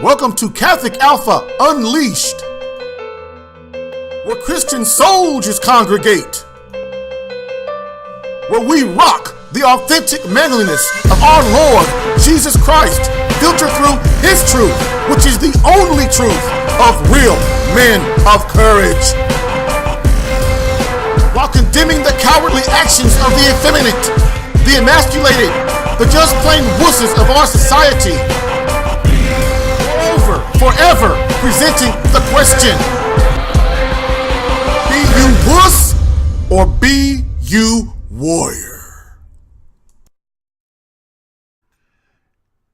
Welcome to Catholic Alpha Unleashed, where Christian soldiers congregate, where we rock the authentic manliness of our Lord Jesus Christ, filtered through His truth, which is the only truth of real men of courage, while condemning the cowardly actions of the effeminate, the emasculated, the just plain wusses of our society. Forever presenting the question: be you wuss or be you warrior?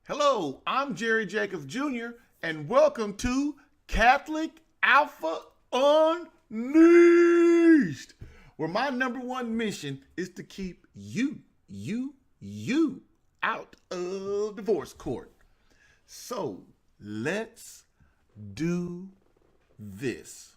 Hello, I'm Jerry Jacobs Jr. and welcome to Catholic Alpha Unleashed, where my number one mission is to keep you out of divorce court. So let's do this.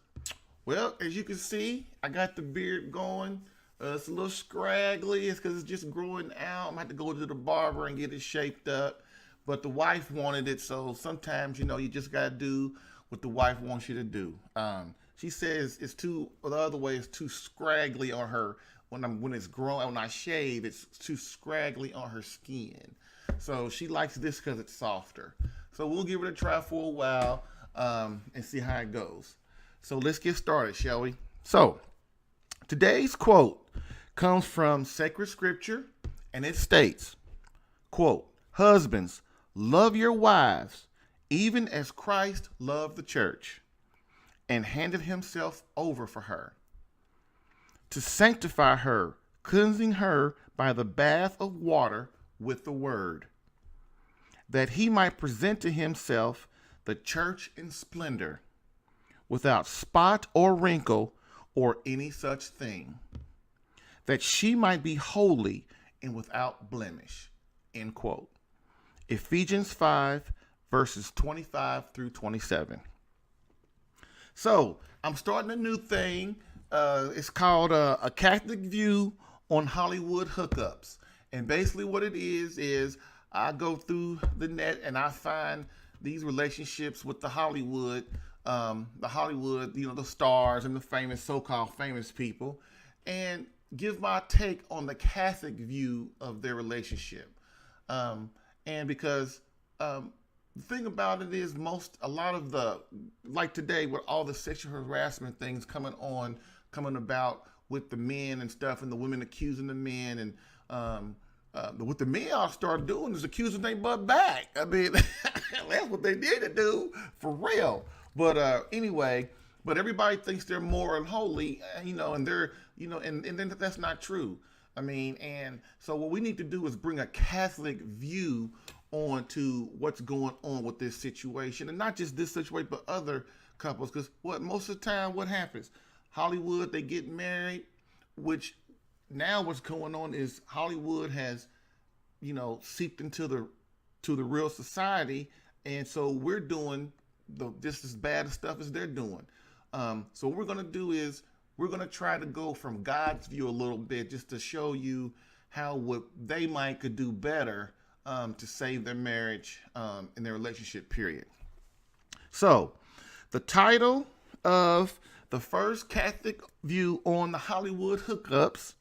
Well, as you can see, I got the beard going. It's a little scraggly. It's because it's just growing out. I'm going to have to go to the barber and get it shaped up. But the wife wanted it, so sometimes, you just got to do what the wife wants you to do. She says it's the other way is too scraggly on her. When it's growing, when I shave, it's too scraggly on her skin. So she likes this because it's softer. So we'll give it a try for a while and see how it goes. So let's get started, shall we? So today's quote comes from Sacred Scripture, and it states, quote, "Husbands, love your wives, even as Christ loved the church and handed himself over for her, to sanctify her, cleansing her by the bath of water with the word, that he might present to himself the church in splendor, without spot or wrinkle or any such thing, that she might be holy and without blemish." End quote. Ephesians 5, verses 25 through 27. So I'm starting a new thing. It's called a Catholic View on Hollywood Hookups. And basically what it is I go through the net and I find these relationships with the Hollywood, the stars and the famous, so-called famous people, and give my take on the Catholic view of their relationship. And because the thing about it is a lot of like today with all the sexual harassment things coming about with the men and stuff, and the women accusing the men, and what the men all started doing is accusing their butt back. I mean, that's what they did to do, for real. But anyway, but everybody thinks they're moral and holy, and they're, and then that's not true. I mean, and so what we need to do is bring a Catholic view on to what's going on with this situation, and not just this situation, but other couples. Because most of the time, what happens? Hollywood, they get married, which now what's going on is Hollywood has, seeped into the real society, and so we're doing just as bad stuff as they're doing. So what we're gonna do is we're gonna try to go from God's view a little bit, just to show you how what they could do better to save their marriage and their relationship. Period. So the title of the first Catholic view on the Hollywood hookups.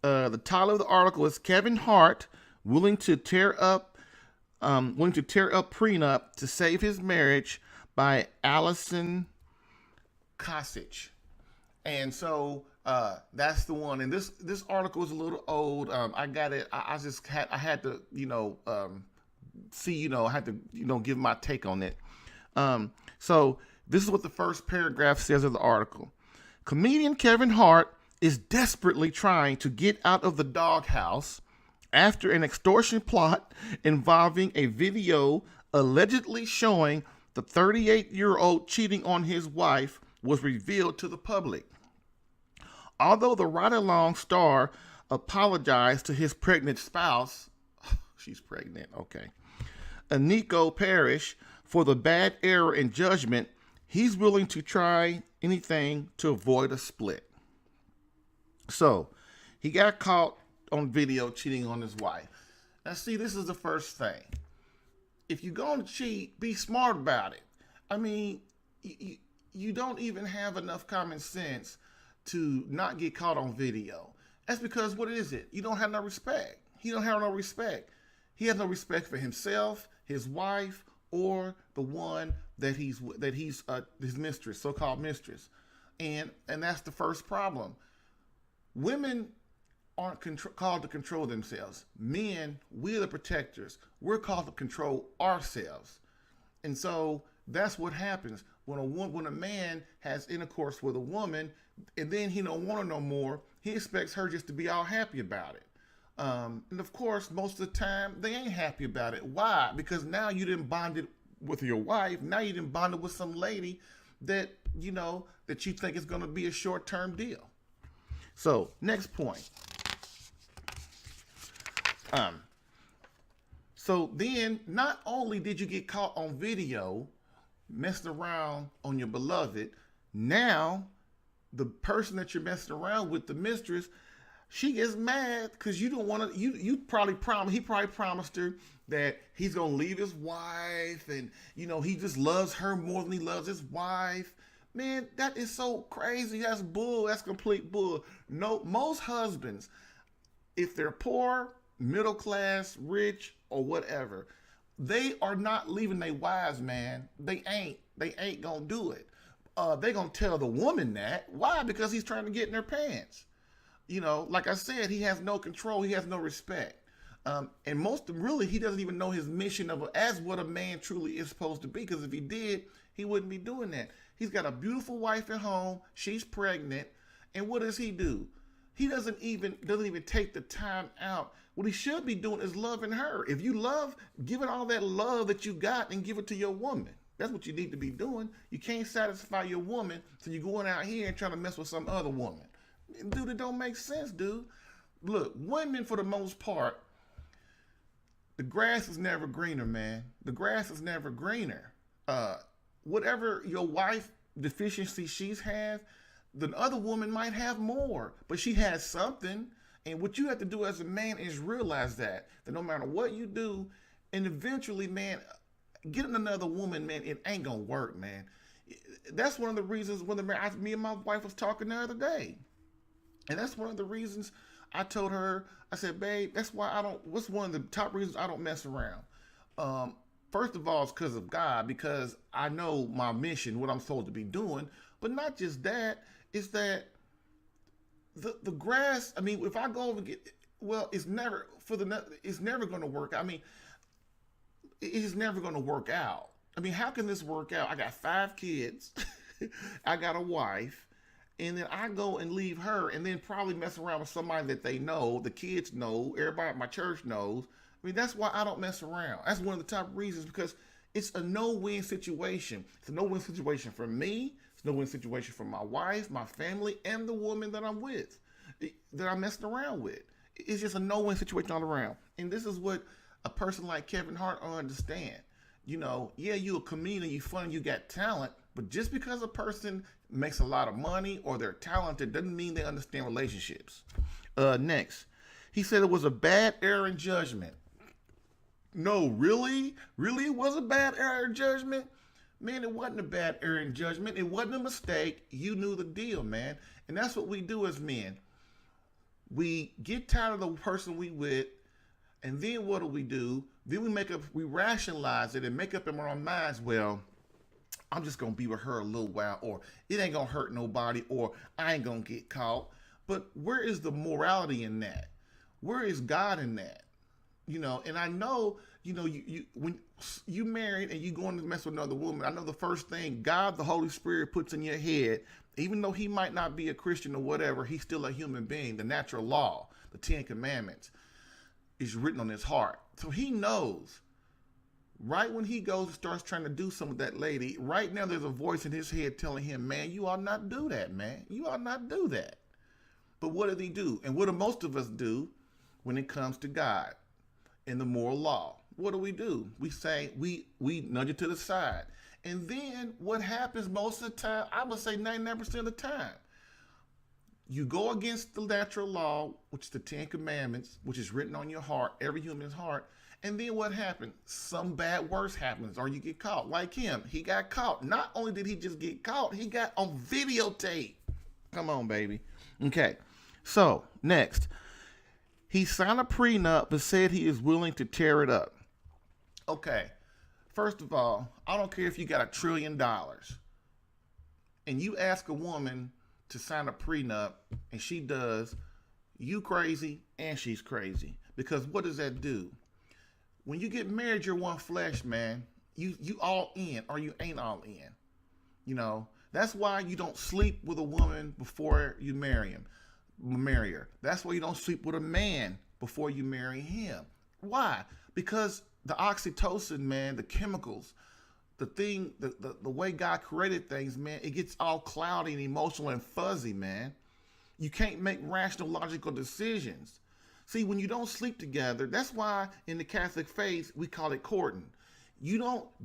The title of the article is "Kevin Hart willing to tear up prenup to save his marriage" by Allison Kosich. And so that's the one. And this article is a little old. I got it. I had to see. I had to give my take on it. So this is what the first paragraph says of the article. Comedian Kevin Hart is desperately trying to get out of the doghouse after an extortion plot involving a video allegedly showing the 38-year-old cheating on his wife was revealed to the public. Although the ride-along star apologized to his pregnant spouse, she's pregnant, okay, Aniko Parrish, for the bad error in judgment, he's willing to try anything to avoid a split. So, he got caught on video cheating on his wife. Now, see, this is the first thing. if you're going to cheat, be smart about it. I mean, you don't even have enough common sense to not get caught on video. That's because what is it? You don't have no respect. He don't have no respect. He has no respect for himself, his wife, or the one that he's his mistress, so-called mistress, and that's the first problem. Women aren't called to control themselves. Men, we're the protectors. We're called to control ourselves. And so that's what happens when a man has intercourse with a woman, and then he don't want her no more. He expects her just to be all happy about it. And of course, most of the time, they ain't happy about it. Why? Because now you didn't bond it with your wife. Now you didn't bond it with some lady that, that you think is going to be a short-term deal. So, next point. So then, not only did you get caught on video messing around on your beloved, now the person that you're messing around with, the mistress, she gets mad because you don't want to. You probably promised. He probably promised her that he's gonna leave his wife, and he just loves her more than he loves his wife. Man, that is so crazy. That's bull. That's complete bull. No, most husbands, if they're poor, middle class, rich, or whatever, they are not leaving their wives, man. They ain't gonna do it. They gonna tell the woman that. Why? Because he's trying to get in their pants. Like I said, he has no control. He has no respect. And really, he doesn't even know his mission as what a man truly is supposed to be. Because if he did, he wouldn't be doing that. He's got a beautiful wife at home. She's pregnant. And what does he do? He doesn't even take the time out. What he should be doing is loving her. If you love, give it all that love that you got and give it to your woman. That's what you need to be doing. You can't satisfy your woman, so you're going out here and trying to mess with some other woman. Dude, it don't make sense, dude. Look, women, for the most part, the grass is never greener, man. The grass is never greener. Whatever your wife deficiency she's have, the other woman might have more, but she has something. And what you have to do as a man is realize that no matter what you do, and eventually, man, getting another woman, man, it ain't gonna work, man. That's one of the reasons me and my wife was talking the other day. And that's one of the reasons I told her, I said, babe, that's why what's one of the top reasons I don't mess around? First of all, it's because of God, because I know my mission, what I'm supposed to be doing. But not just that, it's that the grass, I mean, if I go over and it's never going to work. I mean, it's never going to work out. I mean, how can this work out? I got 5 kids. I got a wife. And then I go and leave her and then probably mess around with somebody that they know, the kids know, everybody at my church knows. I mean, that's why I don't mess around. That's one of the top reasons, because it's a no-win situation. It's a no-win situation for me. It's a no-win situation for my wife, my family, and the woman that I'm with, that I'm messing around with. It's just a no-win situation all around. And this is what a person like Kevin Hart will understand. Yeah, you a comedian, you funny, you got talent, but just because a person makes a lot of money or they're talented doesn't mean they understand relationships. Next, he said it was a bad error in judgment. No, really? Really, it was a bad error in judgment? Man, it wasn't a bad error in judgment. It wasn't a mistake. You knew the deal, man. And that's what we do as men. We get tired of the person we with, and then what do? Then we rationalize it and make up in our minds, well, I'm just going to be with her a little while, or it ain't going to hurt nobody, or I ain't going to get caught. But where is the morality in that? Where is God in that? And I know, when you married and you going to mess with another woman, I know the first thing God, the Holy Spirit, puts in your head, even though he might not be a Christian or whatever, he's still a human being. The natural law, the 10 Commandments, is written on his heart. So he knows right when he goes and starts trying to do something with that lady, right now there's a voice in his head telling him, man, you ought not do that, man. You ought not do that. But what did he do? And what do most of us do when it comes to God and the moral law? What do? We say, we nudge it to the side. And then what happens most of the time, I would say 99% of the time, You go against the natural law, which is the Ten Commandments, which is written on your heart, every human's heart. And then what happened? Some bad worse happens, or you get caught. Like him, he got caught. Not only did he just get caught, he got on videotape. Come on, baby. Okay. So, next. He signed a prenup but said he is willing to tear it up. Okay. First of all, I don't care if you got $1 trillion and you ask a woman to sign a prenup and she does, you crazy and she's crazy. Because what does that do? When you get married, you're one flesh, man. You all in or you ain't all in. You know, that's why you don't sleep with a woman before you marry her. That's why you don't sleep with a man before you marry him. Why? Because the oxytocin, man, the chemicals, the way God created things, man, it gets all cloudy and emotional and fuzzy, man. You can't make rational, logical decisions. See, when you don't sleep together, that's why in the Catholic faith, we call it courting.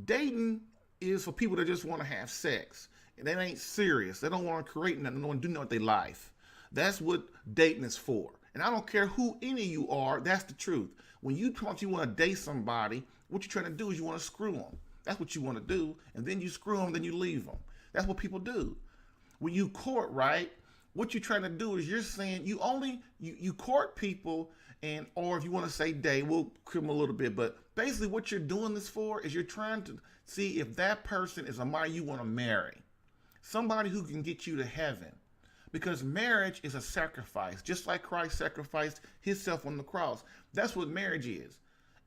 Dating is for people that just want to have sex. And that ain't serious. They don't want to create nothing. They don't want to do nothing with their life. That's what dating is for. And I don't care who any of you are, that's the truth. When you want to date somebody, what you're trying to do is you want to screw them. That's what you want to do. And then you screw them, then you leave them. That's what people do. When you court, right, what you're trying to do is you're saying you court people, and or if you want to say date, we'll crib them a little bit, but basically what you're doing this for is you're trying to see if that person is somebody you want to marry. Somebody who can get you to heaven. Because marriage is a sacrifice, just like Christ sacrificed himself on the cross. That's what marriage is.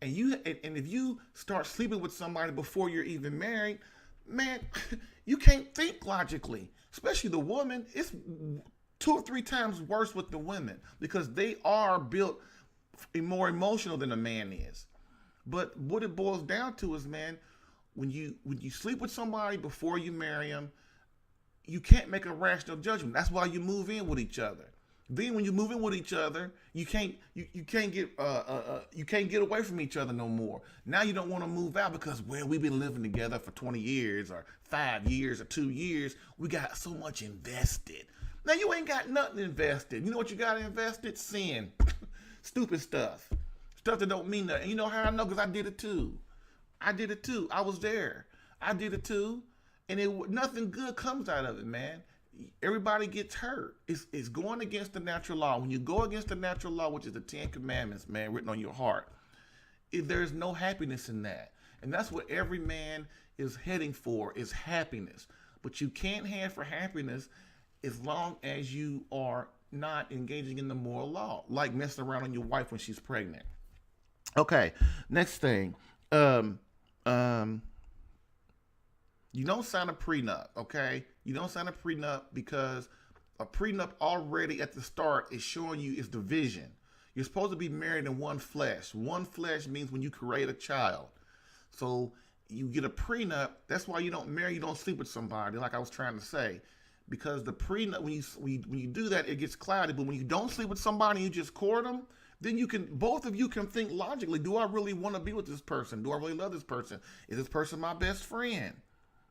And if you start sleeping with somebody before you're even married, man, you can't think logically. Especially the woman. It's 2 or 3 times worse with the women because they are built more emotional than a man is. But what it boils down to is, man, when you sleep with somebody before you marry them, you can't make a rational judgment. That's why you move in with each other. Then when you move in with each other, you can't get away from each other no more. Now you don't want to move out because, well, we've been living together for 20 years or 5 years or 2 years. We got so much invested. Now you ain't got nothing invested. You know what you got invested? Sin. Stupid stuff. Stuff that don't mean nothing. You know how I know? Because I did it too. I was there. I did it too. And nothing good comes out of it, man. Everybody gets hurt. It's going against the natural law. When you go against the natural law, which is the 10 Commandments, man, written on your heart, there's no happiness in that. And that's what every man is heading for, is happiness. But you can't have for happiness as long as you are not engaging in the moral law, like messing around on your wife when she's pregnant. Okay, next thing. You don't sign a prenup, okay? You don't sign a prenup because a prenup already at the start is showing you is division. You're supposed to be married in one flesh. One flesh means when you create a child. So you get a prenup. That's why you don't marry, you don't sleep with somebody, like I was trying to say. Because the prenup, when you do that, it gets cloudy. But when you don't sleep with somebody, you just court them, then both of you can think logically. Do I really want to be with this person? Do I really love this person? Is this person my best friend?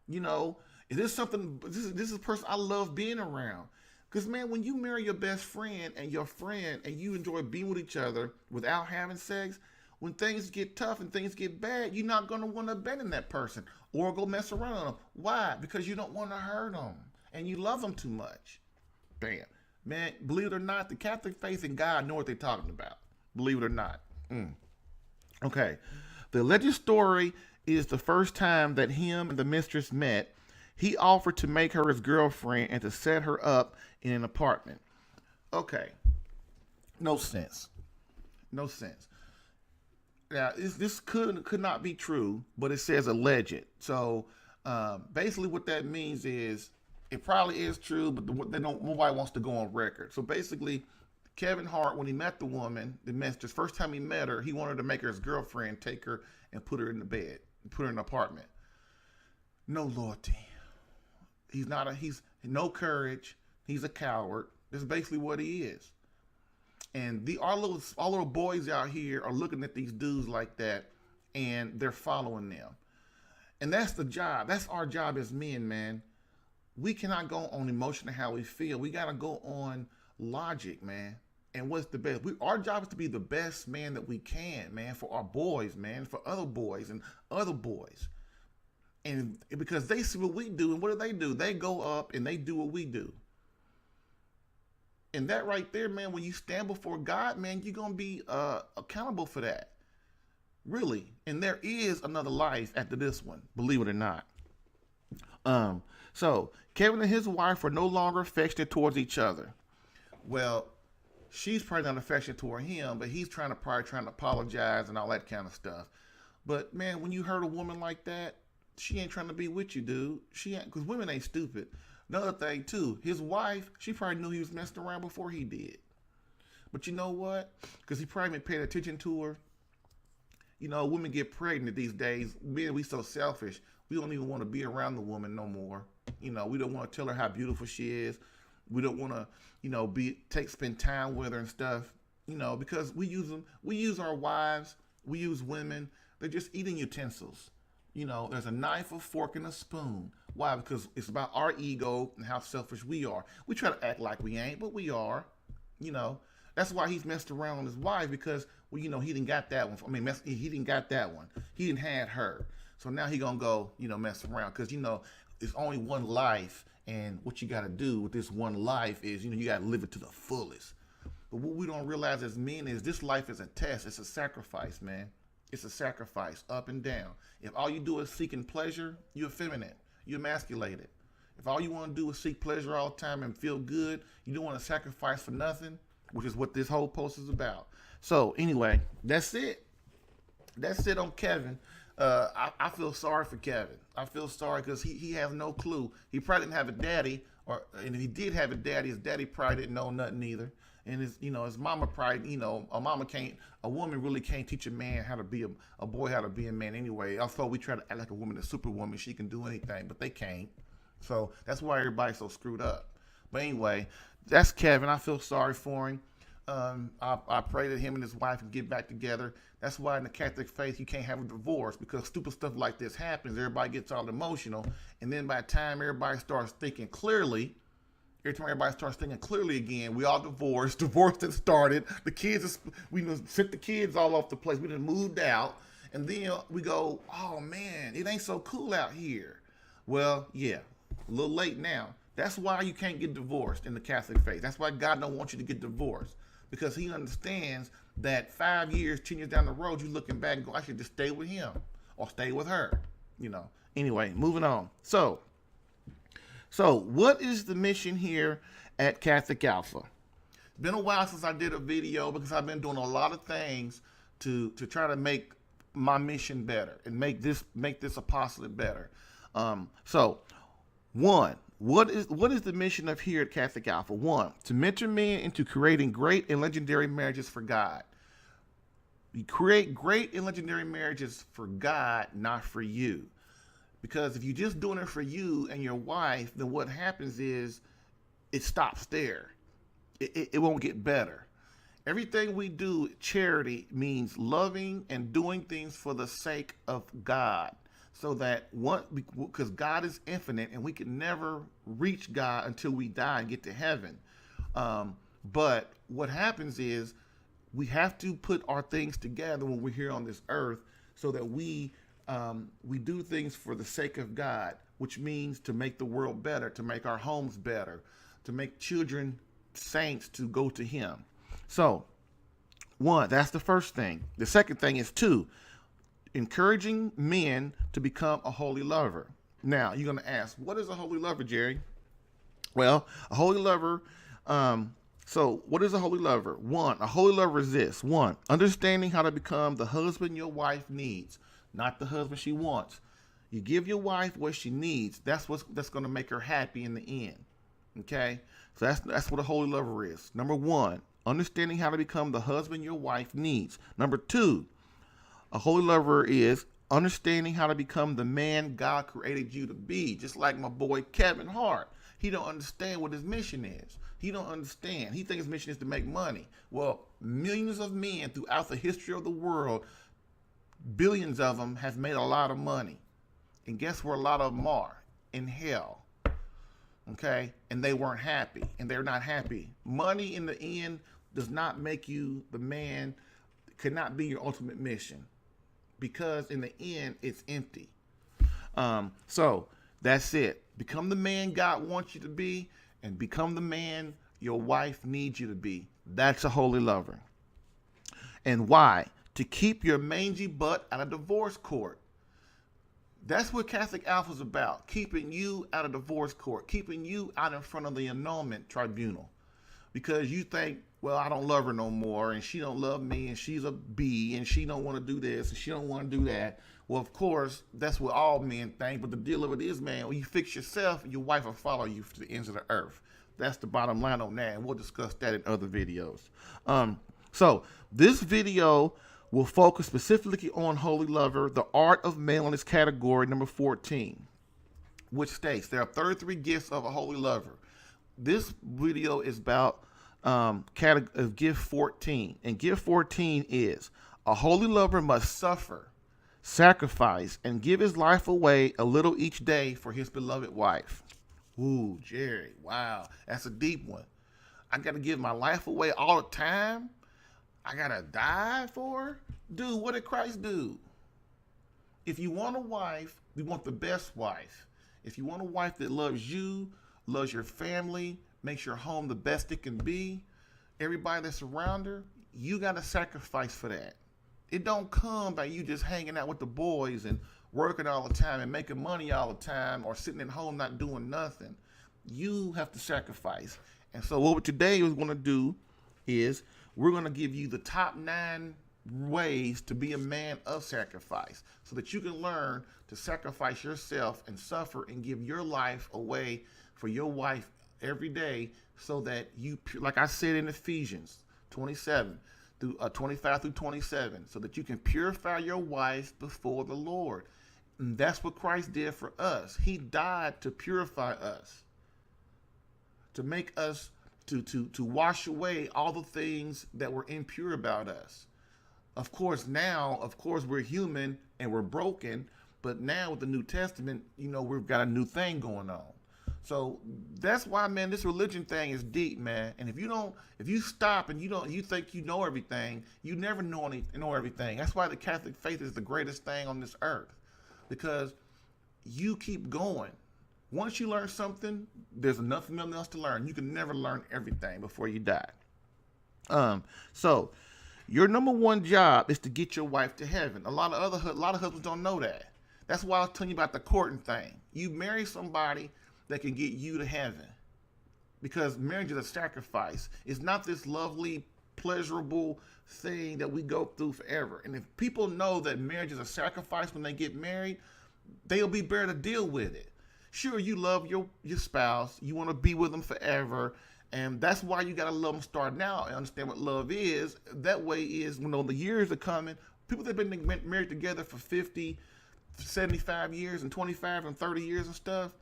You know, is this something, this is a person I love being around. Because, man, when you marry your best friend and your friend and you enjoy being with each other without having sex, when things get tough and things get bad, you're not going to want to abandon that person or go mess around on them. Why? Because you don't want to hurt them and you love them too much. Bam. Man, believe it or not, the Catholic faith and God know what they're talking about. Believe it or not. Okay. The alleged story is the first time that him and the mistress met. He offered to make her his girlfriend and to set her up in an apartment. Okay. No sense. No sense. Now, this could not be true, but it says alleged. So basically what that means is it probably is true, but nobody wants to go on record. So basically, Kevin Hart, when he met the woman, the mistress, first time he met her, he wanted to make her his girlfriend, take her and put her in the bed, put her in an apartment. No loyalty. He's no courage. He's a coward. That's basically what he is. And all little boys out here are looking at these dudes like that, and they're following them. And that's the job. That's our job as men, man. We cannot go on emotion and how we feel. We got to go on logic, man. And what's the best? Our job is to be the best man that we can, man, for our boys, man, for other boys and other boys. And because they see what we do, and what do? They go up and they do what we do. And that right there, man, when you stand before God, man, you're going to be accountable for that. Really. And there is another life after this one, believe it or not. So Kevin and his wife are no longer affectionate towards each other. Well, she's probably not affectionate toward him, but he's probably trying to apologize and all that kind of stuff. But man, when you hurt a woman like that, she ain't trying to be with you, dude. She ain't, because women ain't stupid. Another thing too, his wife, she probably knew he was messing around before he did. But you know what? Because he probably been paying attention to her. You know, women get pregnant these days. Men, we so selfish. We don't even want to be around the woman no more. You know, we don't want to tell her how beautiful she is. We don't want to, you know, spend time with her and stuff. You know, because we use our wives, we use women. They're just eating utensils. You know, there's a knife, a fork, and a spoon. Why? Because it's about our ego and how selfish we are. We try to act like we ain't, but we are. You know, that's why he's messed around with his wife, because, well, you know, he didn't got that one. He didn't got that one. He didn't have her. So now he gonna go, you know, mess around, because, you know, it's only one life, and what you got to do with this one life is, you know, you got to live it to the fullest. But what we don't realize as men is this life is a test. It's a sacrifice, man. It's a sacrifice up and down. If all you do is seeking pleasure, you're effeminate. You're emasculated. If all you want to do is seek pleasure all the time and feel good, you don't want to sacrifice for nothing, which is what this whole post is about. So anyway, that's it. That's it on Kevin. I feel sorry for Kevin. I feel sorry because he has no clue. He probably didn't have a daddy, and if he did have a daddy, his daddy probably didn't know nothing either. And his mama probably, you know, a woman really can't teach a man how to be a boy how to be a man anyway. Although we try to act like a woman, a superwoman, she can do anything, but they can't. So that's why everybody's so screwed up. But anyway, that's Kevin. I feel sorry for him. I pray that him and his wife can get back together. That's why in the Catholic faith you can't have a divorce, because stupid stuff like this happens. Everybody gets all emotional, and then by the time everybody starts thinking clearly, again, we all divorced. Divorce that started. The kids, we sent the kids all off the place. We done moved out, and then we go, oh man, it ain't so cool out here. Well, yeah, a little late now. That's why you can't get divorced in the Catholic faith. That's why God don't want you to get divorced, because he understands that 5 years, 10 years down the road, you're looking back and go, I should just stay with him or stay with her, you know. Anyway, moving on. So what is the mission here at Catholic Alpha? It's been a while since I did a video, because I've been doing a lot of things to try to make my mission better and make this apostolate better. So one, what is the mission of here at Catholic Alpha? One, to mentor men into creating great and legendary marriages for God. You create great and legendary marriages for God, not for you. Because if you're just doing it for you and your wife, then what happens is it stops there. It won't get better. Everything we do, charity, means loving and doing things for the sake of God. So that because God is infinite and we can never reach God until we die and get to heaven. But what happens is we have to put our things together when we're here on this earth, so that we do things for the sake of God, which means to make the world better, to make our homes better, to make children saints to go to him. So, one, that's the first thing. The second thing is two, encouraging men to become a holy lover. Now, you're going to ask, what is a holy lover, Jerry? Well, a holy lover, so what is a holy lover? One, a holy lover is this. One, understanding how to become the husband your wife needs, not the husband she wants. You give your wife what she needs. That's going to make her happy in the end. Okay? So that's what a holy lover is. Number one, understanding how to become the husband your wife needs. Number two, a holy lover is understanding how to become the man God created you to be. Just like my boy Kevin Hart. He don't understand what his mission is. He don't understand. He thinks his mission is to make money. Well, millions of men throughout the history of the world, billions of them have made a lot of money. And guess where a lot of them are? In hell. Okay, and they weren't happy, and they're not happy. Money in the end does not make you the man, could not be your ultimate mission, because in the end it's empty. So that's it. Become the man God wants you to be, and become the man your wife needs you to be. That's a holy lover. And why? To keep your mangy butt out of divorce court. That's what Catholic Alpha is about. Keeping you out of divorce court. Keeping you out in front of the annulment tribunal. Because you think, well, I don't love her no more, and she don't love me, and she's a B, and she don't want to do this, and she don't want to do that. Well, of course, that's what all men think. But the deal of it is, man, when you fix yourself, your wife will follow you to the ends of the earth. That's the bottom line on that, and we'll discuss that in other videos. So this video will focus specifically on Holy Lover, the art of mailing is category number 14, which states there are 33 gifts of a Holy Lover. This video is about gift 14, and gift 14 is a Holy Lover must suffer, sacrifice, and give his life away a little each day for his beloved wife. Ooh, Jerry, wow, that's a deep one. I got to give my life away all the time? I got to die for her? Dude, what did Christ do? If you want a wife, you want the best wife. If you want a wife that loves you, loves your family, makes your home the best it can be, everybody that's around her, you got to sacrifice for that. It don't come by you just hanging out with the boys and working all the time and making money all the time or sitting at home not doing nothing. You have to sacrifice. And so what today we're going to do is we're going to give you the top 9 ways to be a man of sacrifice so that you can learn to sacrifice yourself and suffer and give your life away for your wife every day so that you, like I said in Ephesians 27 through 25 through 27, so that you can purify your wife before the Lord. And that's what Christ did for us. He died to purify us, to make us, to wash away all the things that were impure about us. Of course, we're human and we're broken, but now with the New Testament, we've got a new thing going on. So that's why, man, this religion thing is deep, man. And if you stop and you think you know everything, you never know everything. That's why the Catholic faith is the greatest thing on this earth, because you keep going. Once you learn something, there's nothing else to learn. You can never learn everything before you die. So your number one job is to get your wife to heaven. A lot of husbands don't know that. That's why I was telling you about the courting thing. You marry somebody that can get you to heaven, because marriage is a sacrifice. It's not this lovely, pleasurable thing that we go through forever. And if people know that marriage is a sacrifice when they get married, they'll be better to deal with it. Sure, you love your spouse, you want to be with them forever, and that's why you got to love them starting out and understand what love is. That way is, when the years are coming, people that have been married together for 50, 75 years and 25 and 30 years and stuff,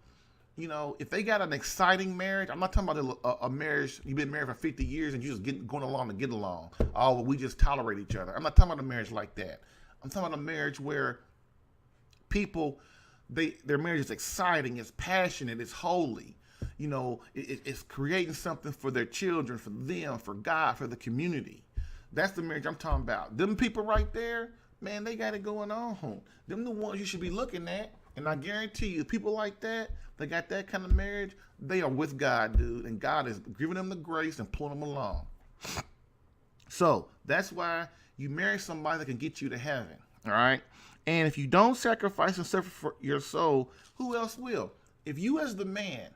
if they got an exciting marriage, I'm not talking about a marriage, you've been married for 50 years and you just going along to get along. Oh, well, we just tolerate each other. I'm not talking about a marriage like that. I'm talking about a marriage where people, their marriage is exciting, it's passionate, it's holy. It's creating something for their children, for them, for God, for the community. That's the marriage I'm talking about. Them people right there, man, they got it going on. Them the ones you should be looking at. And I guarantee you, people like that, they got that kind of marriage, they are with God, dude. And God is giving them the grace and pulling them along. So that's why you marry somebody that can get you to heaven. All right. And if you don't sacrifice and suffer for your soul, who else will? If you as the man,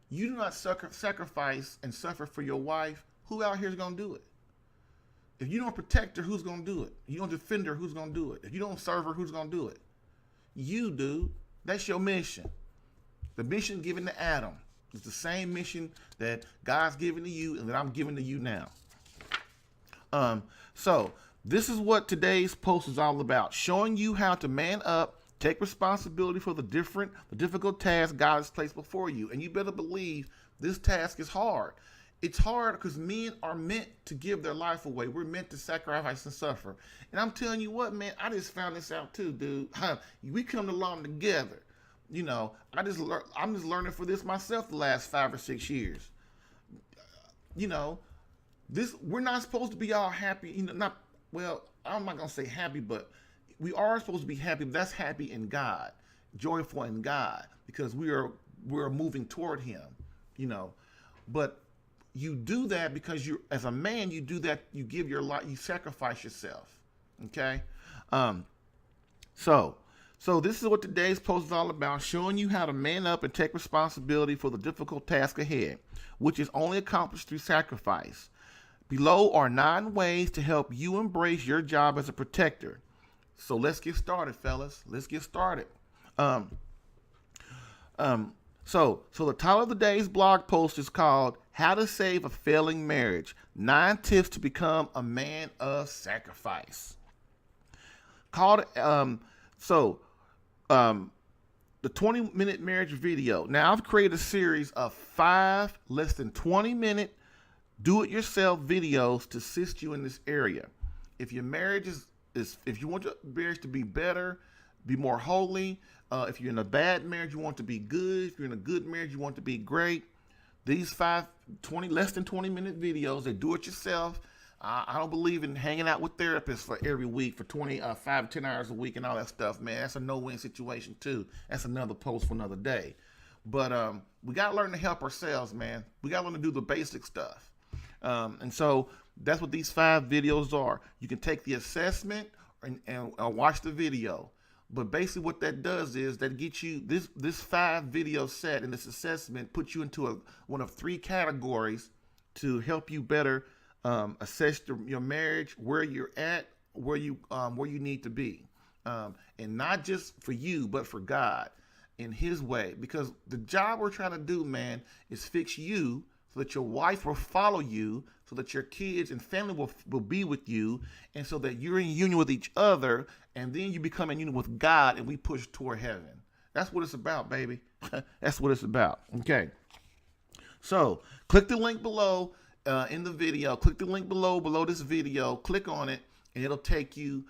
you do not sacrifice and suffer for your wife, who out here is going to do it? If you don't protect her, who's going to do it? If you don't defend her, who's going to do it? If you don't serve her, who's going to do it? You do. That's your mission. The mission given to Adam is the same mission that God's given to you and that I'm giving to you now. So this is what today's post is all about, showing you how to man up, take responsibility for the difficult tasks God has placed before you. And you better believe this task is hard. It's hard because men are meant to give their life away. We're meant to sacrifice and suffer. And I'm telling you what, man, I just found this out too, dude. We come along together. You know, I'm just learning for this myself the last 5 or 6 years. You know, this we're not supposed to be all happy. You know, not well. I'm not gonna say happy, but we are supposed to be happy. But that's happy in God, joyful in God, because we're moving toward Him. You know, but you do that because you, as a man, you do that. You give your life. You sacrifice yourself. Okay. Um. So this is what today's post is all about, showing you how to man up and take responsibility for the difficult task ahead, which is only accomplished through sacrifice. Below are 9 ways to help you embrace your job as a protector. So let's get started, fellas. Let's get started. So the title of the day's blog post is called "How to Save a Failing Marriage: 9 Tips to Become a Man of Sacrifice." The 20-minute marriage video. Now, I've created a series of 5 less than 20-minute do-it-yourself videos to assist you in this area. If your marriage if you want your marriage to be better, be more holy, if you're in a bad marriage, you want it to be good. If you're in a good marriage, you want it to be great. These 5 less than 20-minute videos, they do it yourself. I don't believe in hanging out with therapists for every week for 5 to 10 hours a week and all that stuff, man. That's a no-win situation too. That's another post for another day. But we got to learn to help ourselves, man. We got to learn to do the basic stuff. And so that's what these 5 videos are. You can take the assessment and watch the video. But basically what that does is that gets you this 5 video set and this assessment puts you into one of 3 categories to help you better assess your marriage, where you're at, where you need to be, and not just for you, but for God in His way. Because the job we're trying to do, man, is fix you so that your wife will follow you, so that your kids and family will be with you, and so that you're in union with each other, and then you become in union with God, and we push toward heaven. That's what it's about, baby. That's what it's about. Okay. So click the link below. In the video, click the link below this video, click on it, and it'll take you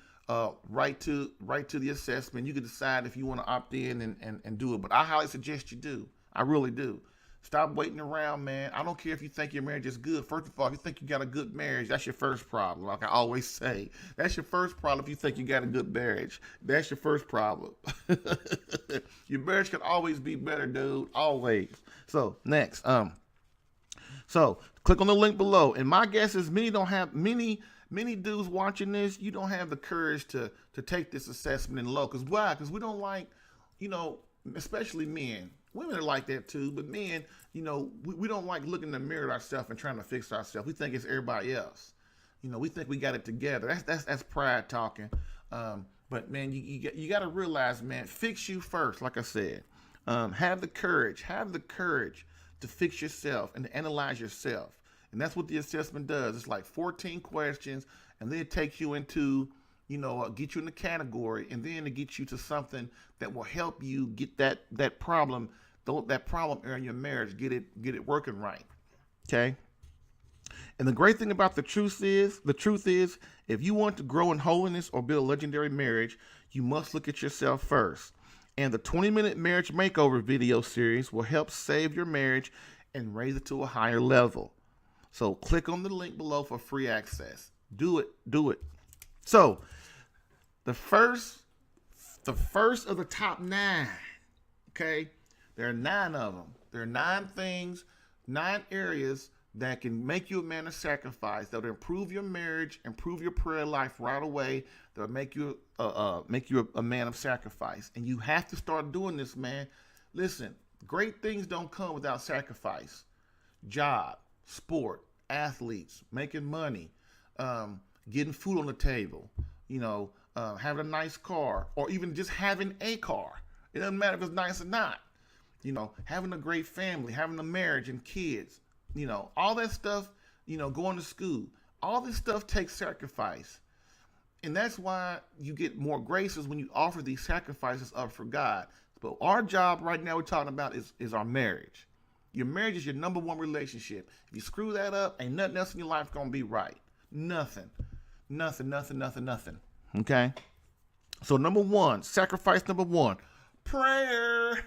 right to the assessment. You can decide if you want to opt in and do it, but I highly suggest you do. I really do. Stop waiting around, man. I don't care if you think your marriage is good. First of all, if you think you got a good marriage, that's your first problem. Like I always say, that's your first problem. If you think you got a good marriage, that's your first problem. Your marriage can always be better, dude. Always. So next, so click on the link below. And my guess is many dudes watching this, you don't have the courage to take this assessment in low. Because why? Because we don't like, especially men. Women are like that too, but men, we don't like looking in the mirror at ourselves and trying to fix ourselves. We think it's everybody else. We think we got it together. That's pride talking. But man, you got to realize, man, fix you first. Like I said, have the courage to fix yourself and to analyze yourself. And that's what the assessment does. It's like 14 questions, and then it takes you into, get you in the category, and then to get you to something that will help you get that problem area in your marriage, get it working right. Okay. And the great thing about the truth is, if you want to grow in holiness or build a legendary marriage, you must look at yourself first. And the 20-minute marriage makeover video series will help save your marriage and raise it to a higher level. So click on the link below for free access. Do it. So the first of the top 9, okay? There are 9 of them. There are 9 things, 9 areas that can make you a man of sacrifice, that will improve your marriage, improve your prayer life right away, that will make you a man of sacrifice. And you have to start doing this, man. Listen, great things don't come without sacrifice. Job, sport, athletes, making money, getting food on the table, having a nice car, or even just having a car. It doesn't matter if it's nice or not. Having a great family, having a marriage and kids, all that stuff, going to school, all this stuff takes sacrifice. And that's why you get more graces when you offer these sacrifices up for God. But our job right now we're talking about is our marriage. Your marriage is your number 1 relationship. If you screw that up, ain't nothing else in your life going to be right. Nothing. Okay? So sacrifice number 1, Prayer.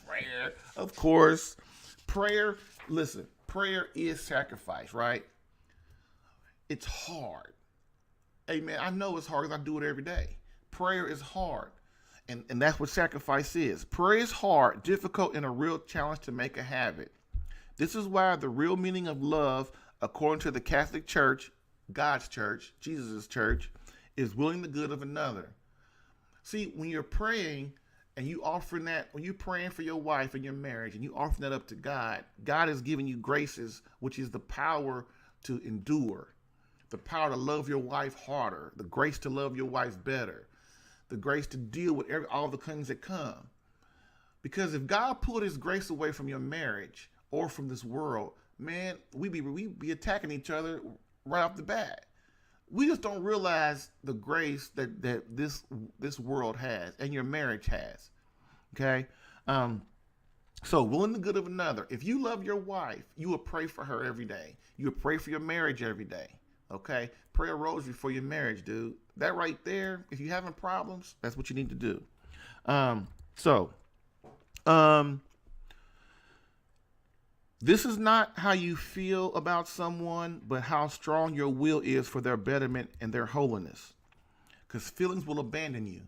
Prayer. Of course. Prayer, listen, prayer is sacrifice, right? It's hard. Hey, man, I know it's hard because I do it every day. Prayer is hard. And that's what sacrifice is. Prayer is hard, difficult, and a real challenge to make a habit. This is why the real meaning of love, according to the Catholic Church, God's church, Jesus' church, is willing the good of another. See, when you're praying and you offering that, when you're praying for your wife and your marriage and you offering that up to God, God is giving you graces, which is the power to endure, the power to love your wife harder, the grace to love your wife better, the grace to deal with all the things that come. Because if God pulled his grace away from your marriage or from this world, man, we be attacking each other right off the bat. We just don't realize the grace that this world has and your marriage has. Okay? So willing the good of another. If you love your wife, you will pray for her every day. You will pray for your marriage every day. Okay? Pray a rosary for your marriage, dude. That right there, if you're having problems, that's what you need to do. This is not how you feel about someone, but how strong your will is for their betterment and their holiness. Because feelings will abandon you.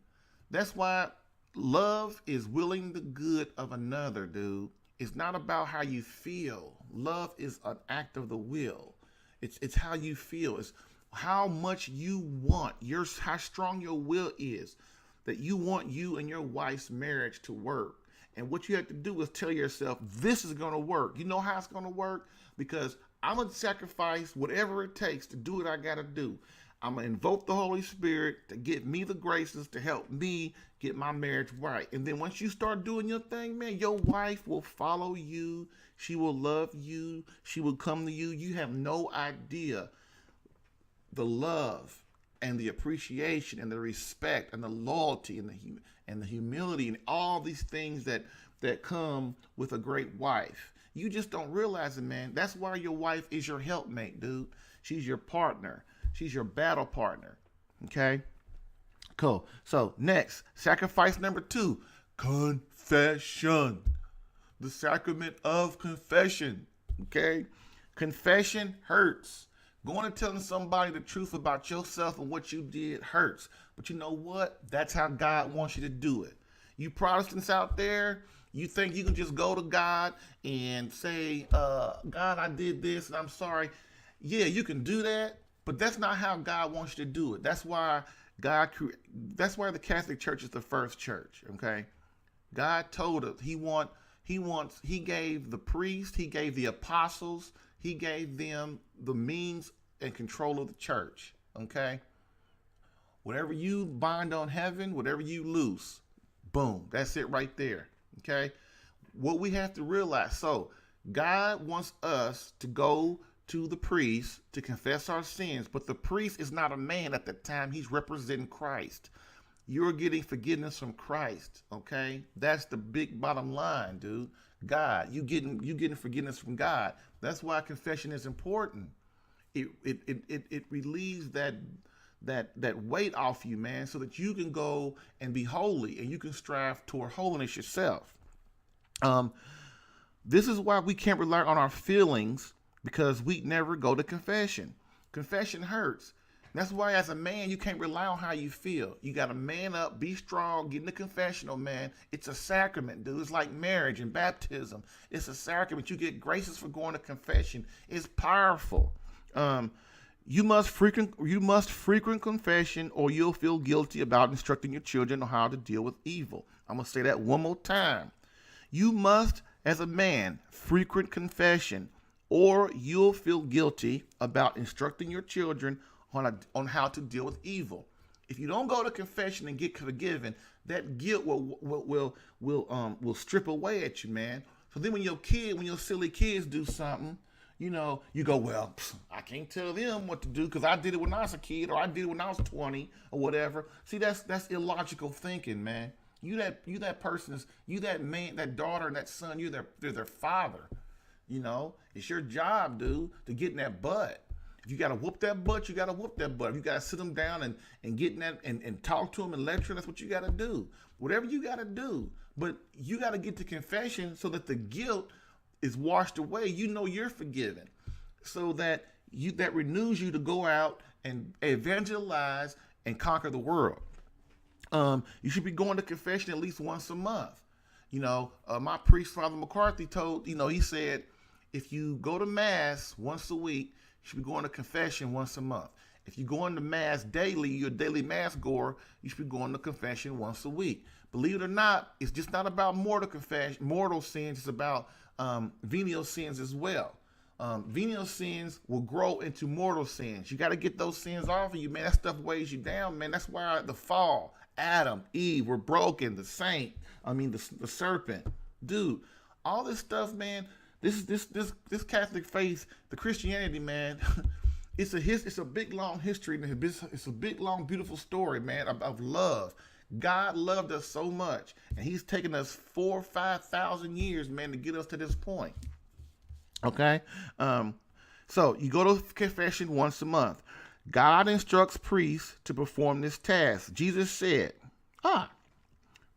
That's why love is willing the good of another, dude. It's not about how you feel. Love is an act of the will. It's how you feel. It's how much you want, how strong your will is, that you want you and your wife's marriage to work. And what you have to do is tell yourself, this is going to work. You know how it's going to work? Because I'm going to sacrifice whatever it takes to do what I got to do. I'm going to invoke the Holy Spirit to give me the graces to help me get my marriage right. And then once you start doing your thing, man, your wife will follow you. She will love you. She will come to you. You have no idea the love and the appreciation and the respect and the loyalty and the humility and all these things that come with a great wife. You just don't realize it, man. That's why your wife is your helpmate, dude. She's your partner. She's your battle partner. Okay? Cool. So next, sacrifice number 2, confession. The sacrament of confession. Okay? Confession hurts. Going and telling somebody the truth about yourself and what you did hurts. But you know what? That's how God wants you to do it. You Protestants out there, you think you can just go to God and say, God, I did this and I'm sorry. Yeah, you can do that, but that's not how God wants you to do it. That's why the Catholic Church is the first church, okay? God told us he gave the priest, he gave the apostles, he gave them the means and control of the church, okay? Whatever you bind on heaven, whatever you loose, boom, that's it right there, okay? What we have to realize, so God wants us to go to the priest to confess our sins, but the priest is not a man at the time. He's representing Christ. You're getting forgiveness from Christ, okay? That's the big bottom line, dude. God, you getting forgiveness from God. That's why confession is important. It relieves that weight off you, man, so that you can go and be holy and you can strive toward holiness yourself. This is why we can't rely on our feelings, because we never go to confession. Confession hurts. That's why as a man, you can't rely on how you feel. You got to man up, be strong, get in the confessional, man. It's a sacrament, dude. It's like marriage and baptism. It's a sacrament. You get graces for going to confession. It's powerful. You must frequent confession, or you'll feel guilty about instructing your children on how to deal with evil. I'm going to say that one more time. You must, as a man, frequent confession, or you'll feel guilty about instructing your children on how to deal with evil. If you don't go to confession and get forgiven, that guilt will strip away at you, man. So then when your silly kids do something, you go, well, I can't tell them what to do because I did it when I was a kid, or I did it when I was 20 or whatever. See, that's illogical thinking, man. You that man, that daughter and that son, you're their father. It's your job, dude, to get in that butt If you got to whoop that butt, you got to whoop that butt. If you got to sit them down and get in that and talk to them and lecture, that's what you got to do. Whatever you got to do. But you got to get to confession so that the guilt is washed away. You know you're forgiven. So that that renews you to go out and evangelize and conquer the world. You should be going to confession at least once a month. My priest, Father McCarthy, told, he said, if you go to Mass once a week, you should be going to confession once a month. If you go into Mass daily, you're a daily Mass goer, you should be going to confession once a week. Believe it or not, it's just not about mortal sins, it's about venial sins as well. Venial sins will grow into mortal sins. You got to get those sins off of you, man. That stuff weighs you down, man. That's why the fall, Adam, Eve were broken, the serpent, dude, all this stuff, man. This Catholic faith, the Christianity, man, it's a big long history, and it's a big long beautiful story, man, of love. God loved us so much, and He's taken us 4,000 or 5,000 years, man, to get us to this point. Okay, so you go to confession once a month. God instructs priests to perform this task. Jesus said,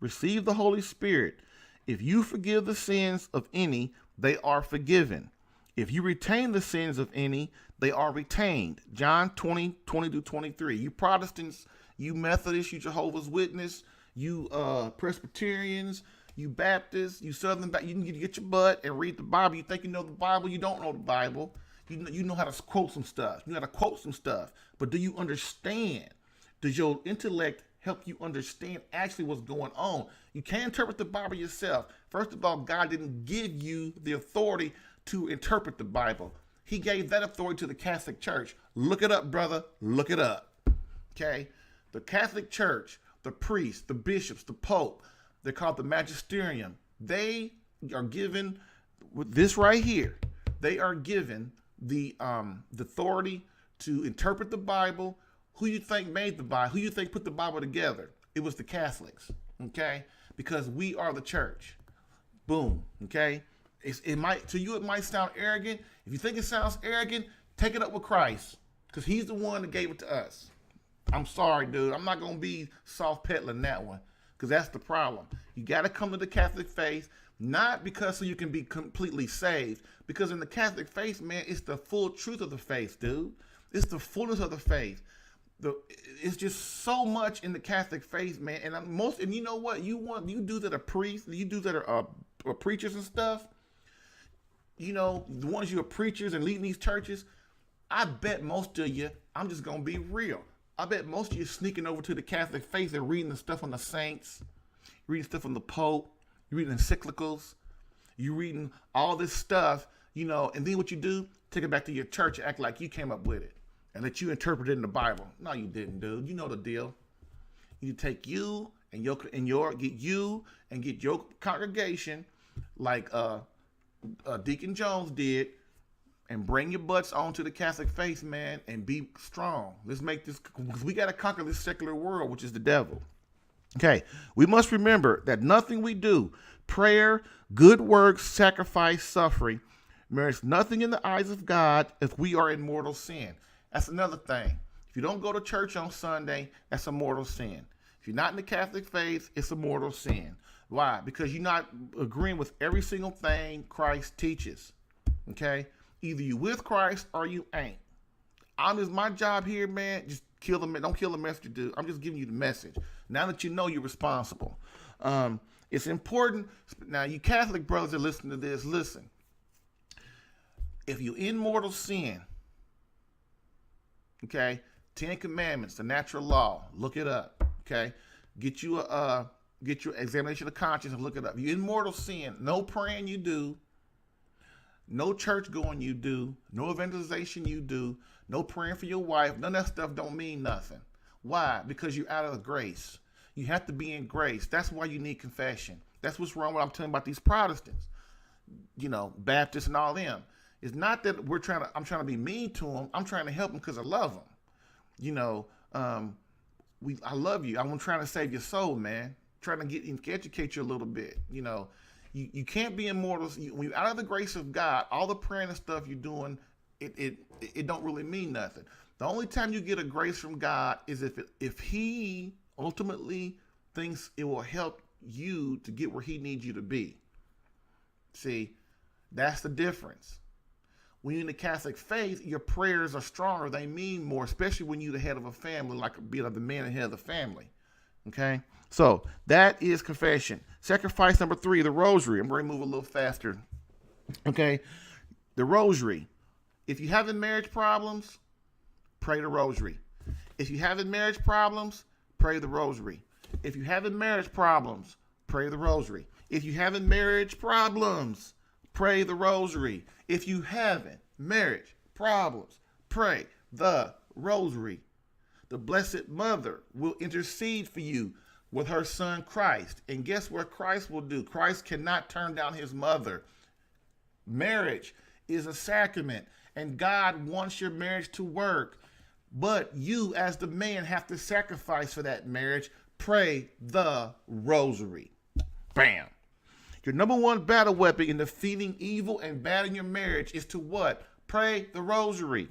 receive the Holy Spirit. If you forgive the sins of any, they are forgiven. If you retain the sins of any, they are retained. John 20:20-23. You Protestants, you Methodists, you Jehovah's Witness, you Presbyterians, you Baptists, you Southern Baptists, you can get your butt and read the Bible. You think you know the Bible, you don't know the Bible. You know how to quote some stuff. You know how to quote some stuff. But do you understand? Does your intellect help you understand actually what's going on? You can't interpret the Bible yourself. First of all, God didn't give you the authority to interpret the Bible. He gave that authority to the Catholic Church. Look it up, brother. Look it up. Okay? The Catholic Church, the priests, the bishops, the Pope, they're called the magisterium. They are given, with this right here, they are given the authority to interpret the Bible. Who you think made the Bible? Who you think put the Bible together? It was the Catholics, okay? Because we are the church. Boom, okay? It might sound arrogant. If you think it sounds arrogant, take it up with Christ, because He's the one that gave it to us. I'm sorry, dude. I'm not gonna be soft peddling that one, because that's the problem. You got to come to the Catholic faith, not because so you can be completely saved, because in the Catholic faith, man, it's the full truth of the faith, dude. It's the fullness of the faith. It's just so much in the Catholic faith, man. And you know what? You do that are priests, you do that are preachers and stuff. The ones you are preachers and leading these churches. I bet most of you, I'm just gonna be real. I bet most of you sneaking over to the Catholic faith and reading the stuff on the saints, reading stuff on the Pope, you're reading encyclicals, you're reading all this stuff, and then what you do, take it back to your church and act like you came up with it and that you interpreted it in the Bible. No, you didn't, dude. You know the deal. You take you and get your congregation like Deacon Jones did, and bring your butts onto the Catholic faith, man, and be strong. Let's make this, because we got to conquer this secular world, which is the devil. Okay, we must remember that nothing we do, prayer, good works, sacrifice, suffering, merits nothing in the eyes of God if we are in mortal sin. That's another thing. If you don't go to church on Sunday, that's a mortal sin. If you're not in the Catholic faith, it's a mortal sin. Why? Because you're not agreeing with every single thing Christ teaches. Okay? Either you with Christ or you ain't. My job here, man, just don't kill the messenger, dude. I'm just giving you the message. Now that you know you're responsible. It's important. Now, you Catholic brothers that listen to this, listen. If you're in mortal sin, okay, 10 Commandments, the natural law, look it up, okay? Get your examination of conscience and look it up. You're in mortal sin, no praying you do, no church going you do, no evangelization you do, no praying for your wife, none of that stuff don't mean nothing. Why? Because you're out of grace. You have to be in grace. That's why you need confession. That's what's wrong with I'm telling about these Protestants, Baptists and all them. It's not that I'm trying to be mean to them. I'm trying to help them because I love them. I love you. I'm trying to save your soul, man. Trying to educate you a little bit. You can't be immortal. When you're out of the grace of God, all the praying and stuff you're doing, it don't really mean nothing. The only time you get a grace from God is if He ultimately thinks it will help you to get where He needs you to be. See, that's the difference. When you're in the Catholic faith, your prayers are stronger. They mean more, especially when you're the head of a family, like being the man and head of the family. Okay? So that is confession. Sacrifice number 3, the rosary. I'm going to move a little faster. Okay? The rosary. If you having marriage problems, pray the rosary. If you having marriage problems, pray the rosary. If you having marriage problems, pray the rosary. If you having marriage problems, pray the rosary. If you having marriage problems, pray the rosary. The Blessed Mother will intercede for you with her son Christ. And guess what Christ will do? Christ cannot turn down his mother. Marriage is a sacrament, and God wants your marriage to work. But you, as the man, have to sacrifice for that marriage. Pray the rosary. Bam. Your number one battle weapon in defeating evil and bad in your marriage is to what? Pray the rosary.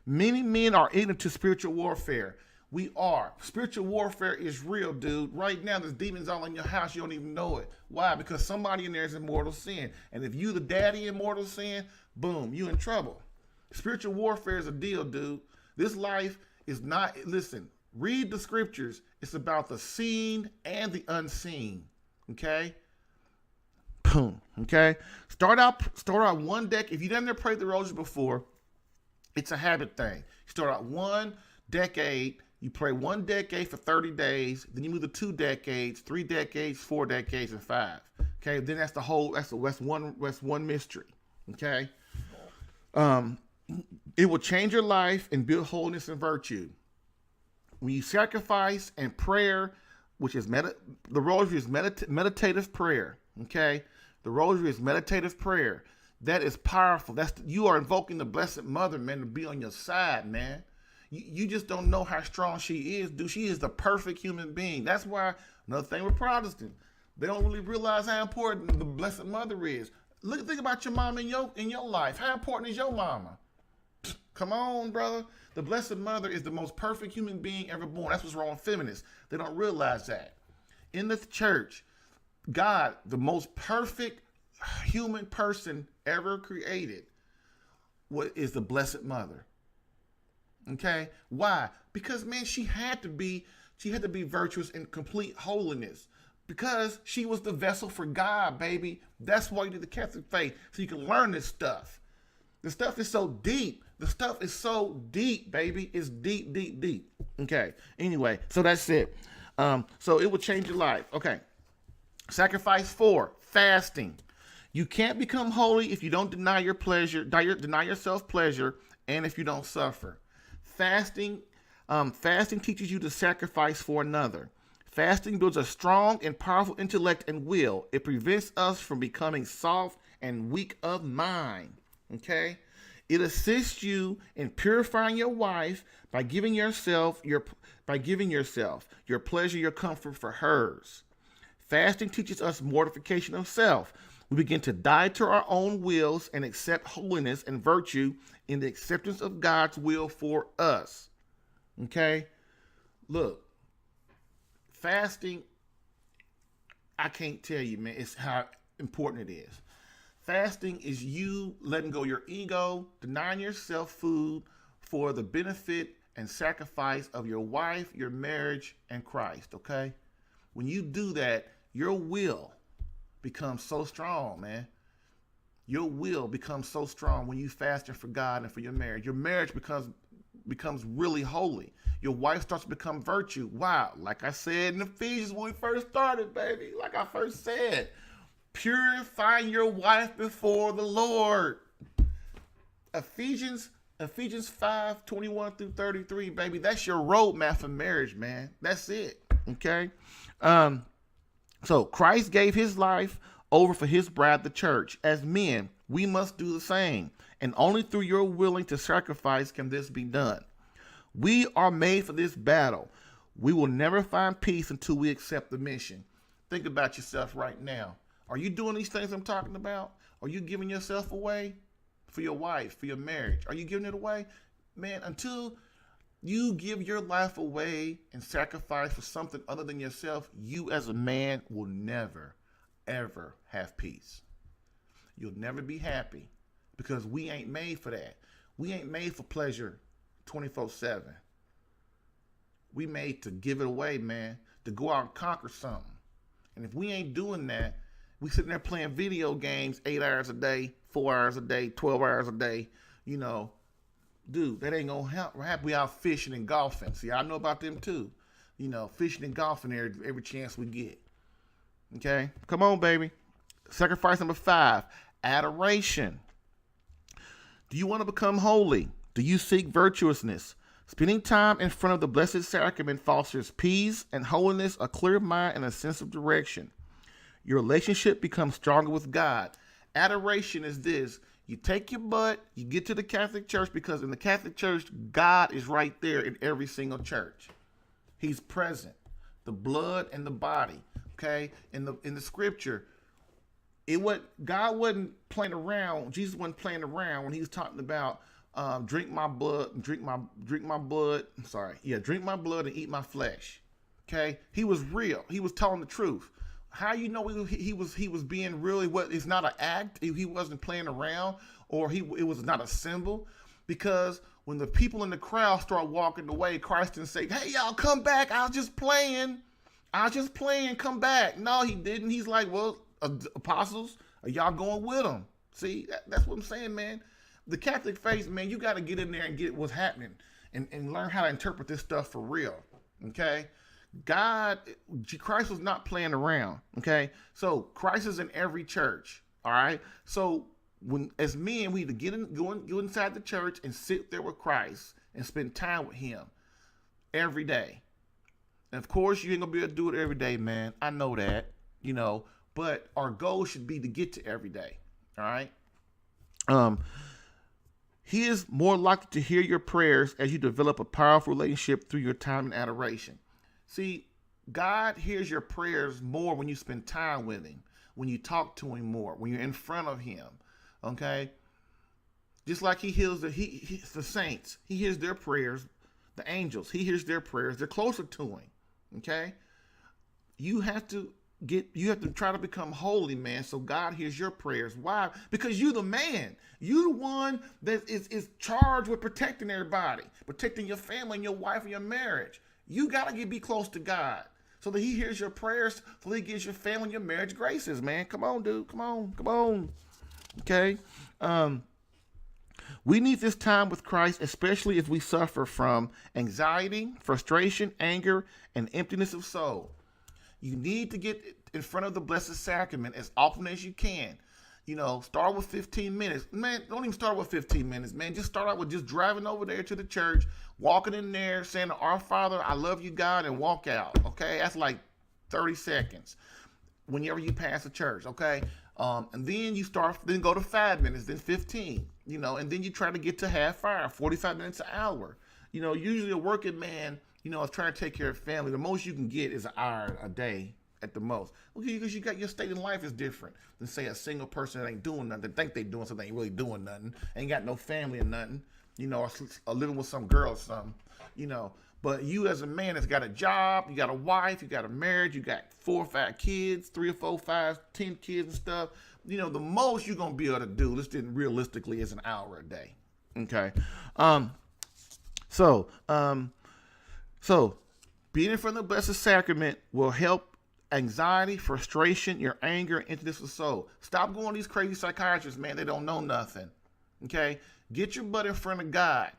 Many men are ignorant to spiritual warfare. We are. Spiritual warfare is real, dude. Right now, there's demons all in your house. You don't even know it. Why? Because somebody in there is in mortal sin. And if you the daddy in mortal sin, boom, you in trouble. Spiritual warfare is a deal, dude. This life is not, listen, read the scriptures. It's about the seen and the unseen. Okay? Boom. Okay? Start out one deck. If you've never prayed the rosary before, it's a habit thing. You start out one decade. You pray one decade for 30 days. Then you move to 2 decades, 3 decades, 4 decades, and 5. Okay? Then that's the whole, that's one mystery. Okay? It will change your life and build holiness and virtue. When you sacrifice and prayer, which is the rosary is meditative prayer. Okay? The rosary is meditative prayer. That is powerful. You are invoking the Blessed Mother, man, to be on your side, man. You just don't know how strong she is, dude. She is the perfect human being. That's why, another thing with Protestants, they don't really realize how important the Blessed Mother is. Think about your mom in your life. How important is your mama? Come on, brother. The Blessed Mother is the most perfect human being ever born. That's what's wrong with feminists. They don't realize that. In the church, God, the most perfect human person ever created, is the Blessed Mother. Okay? Why? Because, man, she had to be virtuous in complete holiness. Because she was the vessel for God, baby. That's why you do the Catholic faith, so you can learn this stuff. The stuff is so deep. The stuff is so deep, baby. It's deep, deep, deep. Okay. Anyway, so that's it. So it will change your life. Okay. Sacrifice 4, fasting. You can't become holy if you don't deny your pleasure, deny yourself pleasure, and if you don't suffer. Fasting teaches you to sacrifice for another. Fasting builds a strong and powerful intellect and will. It prevents us from becoming soft and weak of mind. Okay? It assists you in purifying your wife by giving yourself your pleasure, your comfort for hers. Fasting teaches us mortification of self. We begin to die to our own wills and accept holiness and virtue in the acceptance of God's will for us. Okay? Look, fasting, I can't tell you, man, it's how important it is. Fasting is you letting go your ego, denying yourself food for the benefit and sacrifice of your wife, your marriage, and Christ, okay? When you do that, your will becomes so strong, man. Your will becomes so strong when you fasting for God and for your marriage. Your marriage becomes really holy. Your wife starts to become virtue. Wow, like I said in Ephesians when we first started, baby, like I first said, purify your wife before the Lord. Ephesians 5:21-33, baby. That's your roadmap for marriage, man. That's it. Okay. So Christ gave his life over for his bride, the church. As men, we must do the same. And only through your willing to sacrifice can this be done. We are made for this battle. We will never find peace until we accept the mission. Think about yourself right now. Are you doing these things I'm talking about? Are you giving yourself away for your wife, for your marriage? Are you giving it away? Man, until you give your life away and sacrifice for something other than yourself, you as a man will never, ever have peace. You'll never be happy because we ain't made for that. We ain't made for pleasure 24/7. We made to give it away, man, to go out and conquer something. And if we ain't doing that, we sitting there playing video games 8 hours a day, 4 hours a day, 12 hours a day, you know, dude, that ain't gonna help. We out fishing and golfing. See, I know about them too. You know, fishing and golfing every chance we get. Okay? Come on, baby. Sacrifice number 5, adoration. Do you want to become holy? Do you seek virtuousness? Spending time in front of the Blessed Sacrament fosters peace and holiness, a clear mind, and a sense of direction. Your relationship becomes stronger with God. Adoration is this. You take your butt, you get to the Catholic Church, because in the Catholic Church, God is right there in every single church. He's present. The blood and the body. Okay? In the scripture, God wasn't playing around. Jesus wasn't playing around when he was talking about drink my blood, drink my blood and eat my flesh. Okay? He was real. He was telling the truth. How you know he was being really what? It's not an act. He wasn't playing around, or it was not a symbol, because when the people in the crowd start walking away, Christ didn't say, "Hey y'all, come back. I was just playing. Come back." No, he didn't. He's like, "Well, apostles, are y'all going with him?" See, that's what I'm saying, man. The Catholic faith, man, you got to get in there and get what's happening and learn how to interpret this stuff for real. Okay. Christ was not playing around, okay? So Christ is in every church, all right? So as men, we need to go inside the church and sit there with Christ and spend time with him every day. And of course, you ain't gonna be able to do it every day, man. I know that, you know, but our goal should be to get to every day, all right? He is more likely to hear your prayers as you develop a powerful relationship through your time in adoration. See, God hears your prayers more when you spend time with him, when you talk to him more, when you're in front of him, okay? Just like he hears the saints. He hears their prayers, the angels. He hears their prayers. They're closer to him, okay? You have to try to become holy, man, so God hears your prayers. Why? Because you're the man. You're the one that is charged with protecting everybody, protecting your family and your wife and your marriage. You got to be close to God so that he hears your prayers, so that he gives your family and your marriage graces, man. Come on, dude. Come on. Okay? We need this time with Christ, especially if we suffer from anxiety, frustration, anger, and emptiness of soul. You need to get in front of the Blessed Sacrament as often as you can. You know, start with 15 minutes. Man, don't even start with 15 minutes, man. Just start out with just driving over there to the church, walking in there, saying, "Our Father, I love you, God," and walk out, okay? That's like 30 seconds whenever you pass the church, okay? And then then go to 5 minutes, then 15, you know, and then you try to get to half hour, 45 minutes, an hour. You know, usually a working man, you know, is trying to take care of family. The most you can get is an hour a day at the most. Okay, because your state in life is different than, say, a single person that ain't doing nothing, think they doing something, ain't really doing nothing, ain't got no family or nothing, you know, or living with some girl or something, you know. But you as a man that's got a job, you got a wife, you got a marriage, you got 4 or 5 kids, 3 or 4, 5, 10 kids and stuff, you know, the most you're going to be able to do, this didn't realistically, is an hour a day. Okay. So being in front of the Blessed Sacrament will help anxiety, frustration, your anger, and emptiness of soul. Stop going to these crazy psychiatrists, man. They don't know nothing. Okay? Get your butt in front of God.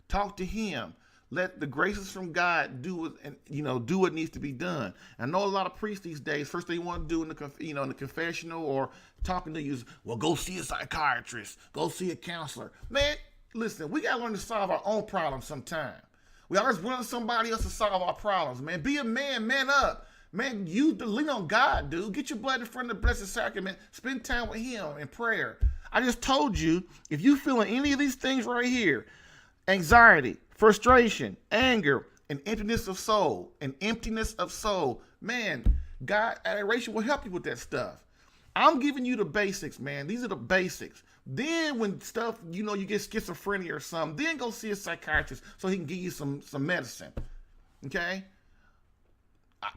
Talk to him. Let the graces from God do what needs to be done. I know a lot of priests these days, first thing you want to do in the confessional or talking to you is, well, go see a psychiatrist, go see a counselor. Man, listen, we got to learn to solve our own problems sometime. We always run to somebody else to solve our problems, man. Be a man, man up. Man, you lean on God, dude. Get your blood in front of the Blessed Sacrament. Spend time with him in prayer. I just told you, if you feeling any of these things right here, anxiety, frustration, anger, and emptiness of soul, man, God, adoration will help you with that stuff. I'm giving you the basics, man. These are the basics. Then when stuff, you know, you get schizophrenia or something, then go see a psychiatrist so he can give you some medicine. Okay?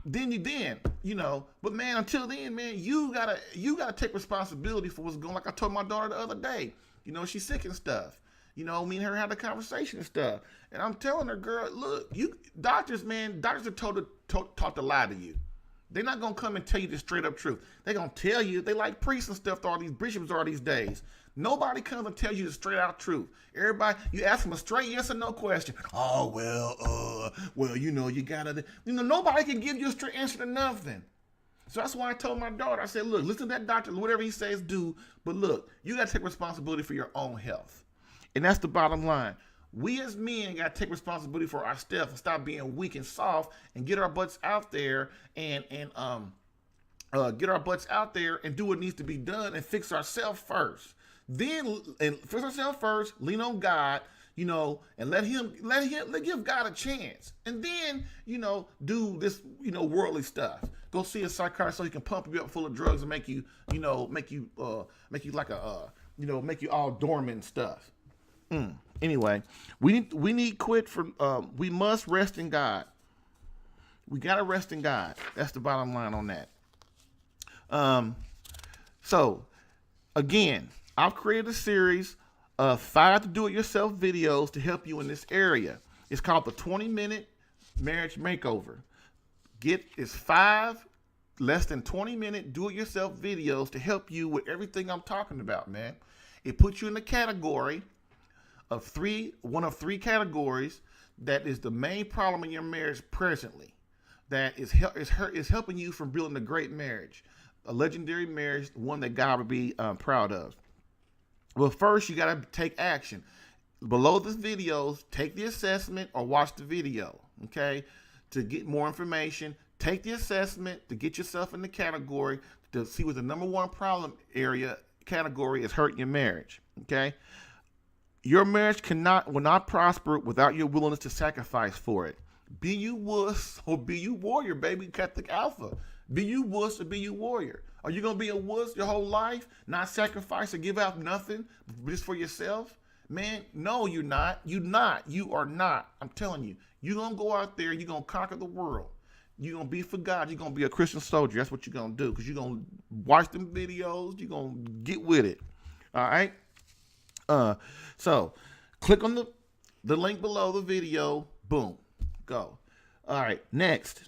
Then you know, but man, until then, man, you gotta take responsibility for what's going. Like I told my daughter the other day, you know, she's sick and stuff. You know, me and her had a conversation and stuff, and I'm telling her, girl, look, you doctors are taught to lie to you. They're not gonna come and tell you the straight up truth. They're gonna tell you. They like priests and stuff. All these bishops are these days. Nobody comes and tells you the straight out truth. Everybody, you ask them a straight yes or no question. Oh well, you know, you gotta, you know, nobody can give you a straight answer to nothing. So that's why I told my daughter. I said, look, listen to that doctor. Whatever he says, do. But look, you gotta take responsibility for your own health, and that's the bottom line. We as men got to take responsibility for our stuff and stop being weak and soft and get our butts out there and get our butts out there and do what needs to be done and fix ourselves first. Then and fix ourselves first, lean on God, you know, and let give God a chance. And then, you know, do this, you know, worldly stuff. Go see a psychiatrist so he can pump you up full of drugs and make you like a make you all dormant stuff. Anyway, we need quit from we must rest in God. We gotta rest in God. That's the bottom line on that. So again, I've created a series of 5 do-it-yourself videos to help you in this area. It's called the 20-minute marriage makeover. It's 5 less than 20-minute do-it-yourself videos to help you with everything I'm talking about, man. It puts you in the category of one of 3 categories that is the main problem in your marriage presently, that is helping you from building a great marriage, a legendary marriage, one that God would be proud of. Well, first you got to take action. Below this video, take the assessment or watch the video, okay? To get more information, take the assessment to get yourself in the category to see what the number 1 problem category is hurting your marriage, okay? Your marriage will not prosper without your willingness to sacrifice for it. Be you wuss or be you warrior, baby. Catholic Alpha. Be you wuss or be you warrior. Are you going to be a wuss your whole life? Not sacrifice or give out nothing just for yourself? Man, no, you're not. You are not. I'm telling you. You're going to go out there. You're going to conquer the world. You're going to be for God. You're going to be a Christian soldier. That's what you're going to do, because you're going to watch them videos. You're going to get with it. All right? So click on the link below the video. Boom. Go. All right. Next.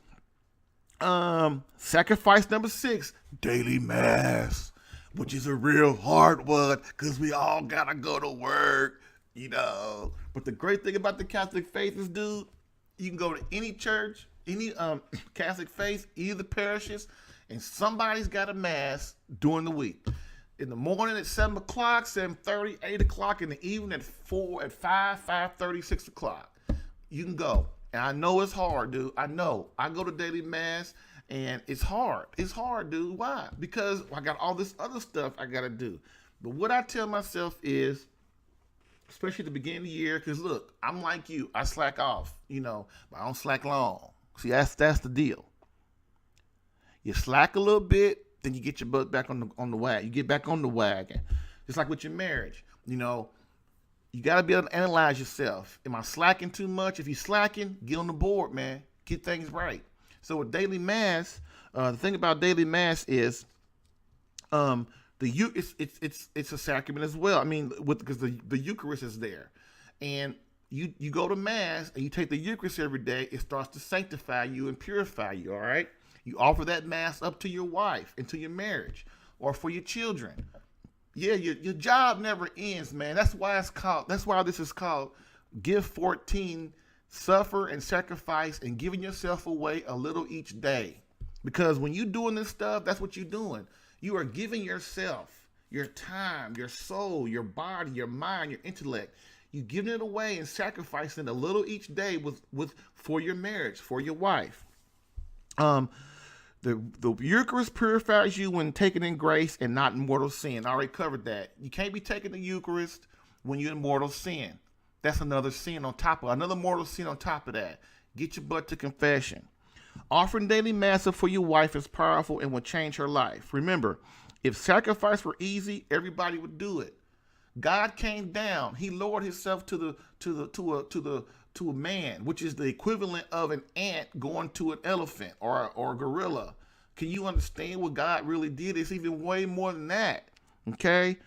Sacrifice number 6, daily mass, which is a real hard one because we all gotta go to work, you know. But the great thing about the Catholic faith is, dude, you can go to any church, any Catholic faith, either parishes, and somebody's got a mass during the week. In the morning at 7 o'clock, 7:30, 8 o'clock, in the evening at 4, at 5, 5:30, 6 o'clock. You can go. And I know it's hard, dude. I know. I go to daily mass, and it's hard. It's hard, dude. Why? Because I got all this other stuff I got to do. But what I tell myself is, especially at the beginning of the year, because look, I'm like you. I slack off, you know, but I don't slack long. See, that's the deal. You slack a little bit, then you get your butt back on the wagon. You get back on the wagon. Just like with your marriage, you know. You got to be able to analyze yourself. Am I slacking too much? If you're slacking, get on the board, man. Get things right. So with daily mass, the thing about daily mass is, it's a sacrament as well. I mean, because the Eucharist is there, and you go to mass and you take the Eucharist every day. It starts to sanctify you and purify you. All right. You offer that mass up to your wife and to your marriage, or for your children. Yeah, your job never ends, man. That's why this is called Give 14, Suffer and Sacrifice, and Giving Yourself Away a Little Each Day. Because when you're doing this stuff, that's what you're doing. You are giving yourself, your time, your soul, your body, your mind, your intellect. You're giving it away and sacrificing a little each day for your marriage, for your wife. The Eucharist purifies you when taken in grace and not in mortal sin. I already covered that. You can't be taking the Eucharist when you're in mortal sin. That's another sin on top of another mortal sin on top of that. Get your butt to confession. Offering daily mass for your wife is powerful and will change her life. Remember, if sacrifice were easy, everybody would do it. God came down. He lowered himself to a man, which is the equivalent of an ant going to an elephant or a gorilla. Can you understand what God really did? It's even way more than that. Okay?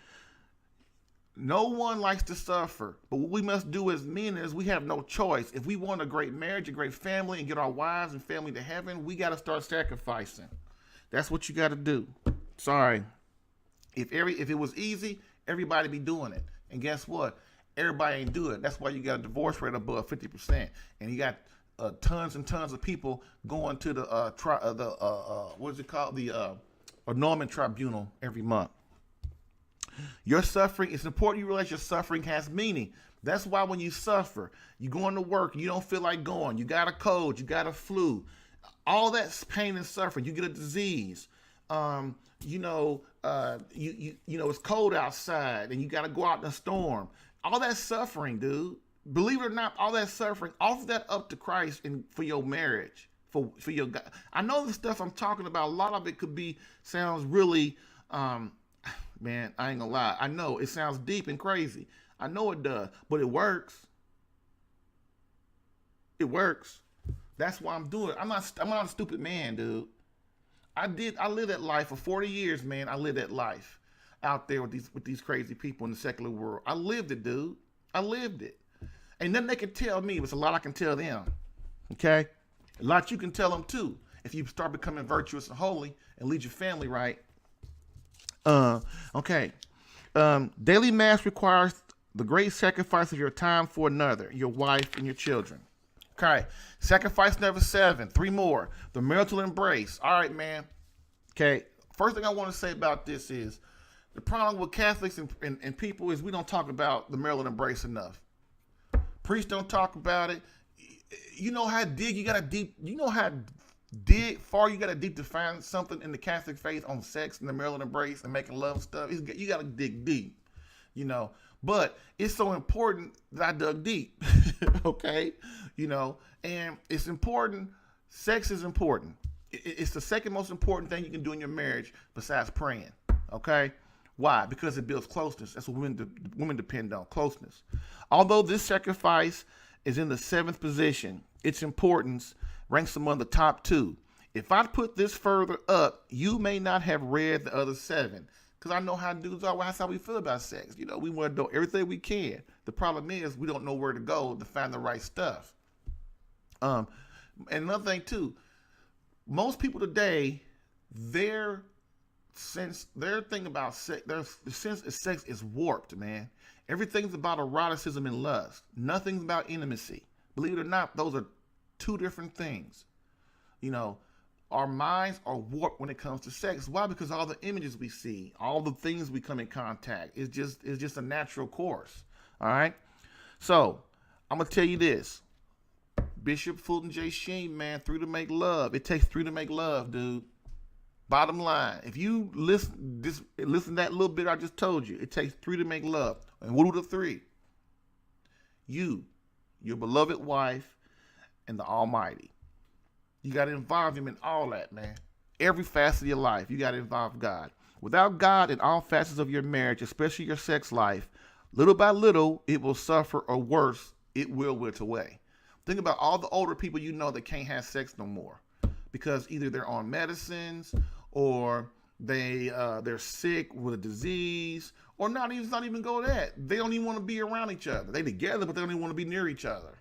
No one likes to suffer, but what we must do as men is we have no choice. If we want a great marriage, a great family, and get our wives and family to heaven, we got to start sacrificing. That's what you got to do. Sorry. If it was easy, everybody be doing it. And guess what? Everybody ain't do it. That's why you got a divorce rate above 50%, and you got tons and tons of people going to the what is it called, the Norman Tribunal every month. Your suffering, it's important you realize your suffering has meaning. That's why when you suffer, you going to work, you don't feel like going, you got a cold, you got a flu, all that's pain and suffering. You get a disease. You know, it's cold outside and you got to go out in a storm. All that suffering, dude. Believe it or not, all that suffering, offer that up to Christ and for your marriage, for your God. I know the stuff I'm talking about, a lot of it sounds really, man, I ain't gonna lie. I know it sounds deep and crazy. I know it does, but it works. It works. That's why I'm doing it. I'm not a stupid man, dude. I lived that life for 40 years, man. I lived that life out there with these crazy people in the secular world. I lived it, dude. I lived it. Ain't nothing they can tell me, but it's a lot I can tell them. Okay? A lot you can tell them too. If you start becoming virtuous and holy and lead your family right. Okay. Daily mass requires the great sacrifice of your time for another, your wife and your children. Okay. Sacrifice number 7. 3 more. The marital embrace. All right, man. Okay. First thing I want to say about this is the problem with Catholics and people is we don't talk about the marital embrace enough. Priests don't talk about it. You know how deep you gotta deep to find something in the Catholic faith on sex and the marital embrace and making love and stuff. You gotta dig deep, you know. But it's so important that I dug deep. Okay, you know, and it's important. Sex is important. It's the second most important thing you can do in your marriage besides praying. Okay. Why? Because it builds closeness. That's what women depend on, closeness. Although this sacrifice is in the 7th position, its importance ranks among the top 2. If I put this further up, you may not have read the other 7. Because I know how dudes are. That's how we feel about sex. You know, we want to do everything we can. The problem is we don't know where to go to find the right stuff. And another thing too, most people today, their thing about sex, their sense of sex is warped, man. Everything's about eroticism and lust. Nothing's about intimacy. Believe it or not, those are 2 different things. You know, our minds are warped when it comes to sex. Why? Because all the images we see, all the things we come in contact, it's just a natural course. All right. So I'm gonna tell you this. Bishop Fulton J. Sheen, man, 3 to make love. It takes 3 to make love, dude. Bottom line, if you listen to that little bit I just told you, it takes 3 to make love. And what are the 3? You, your beloved wife, and the Almighty. You got to involve him in all that, man. Every facet of your life, you got to involve God. Without God in all facets of your marriage, especially your sex life, little by little, it will suffer, or worse, it will wither away. Think about all the older people you know that can't have sex no more because either they're on medicines or they're sick with a disease, or not even go that. They don't even want to be around each other. They together, but they don't even want to be near each other.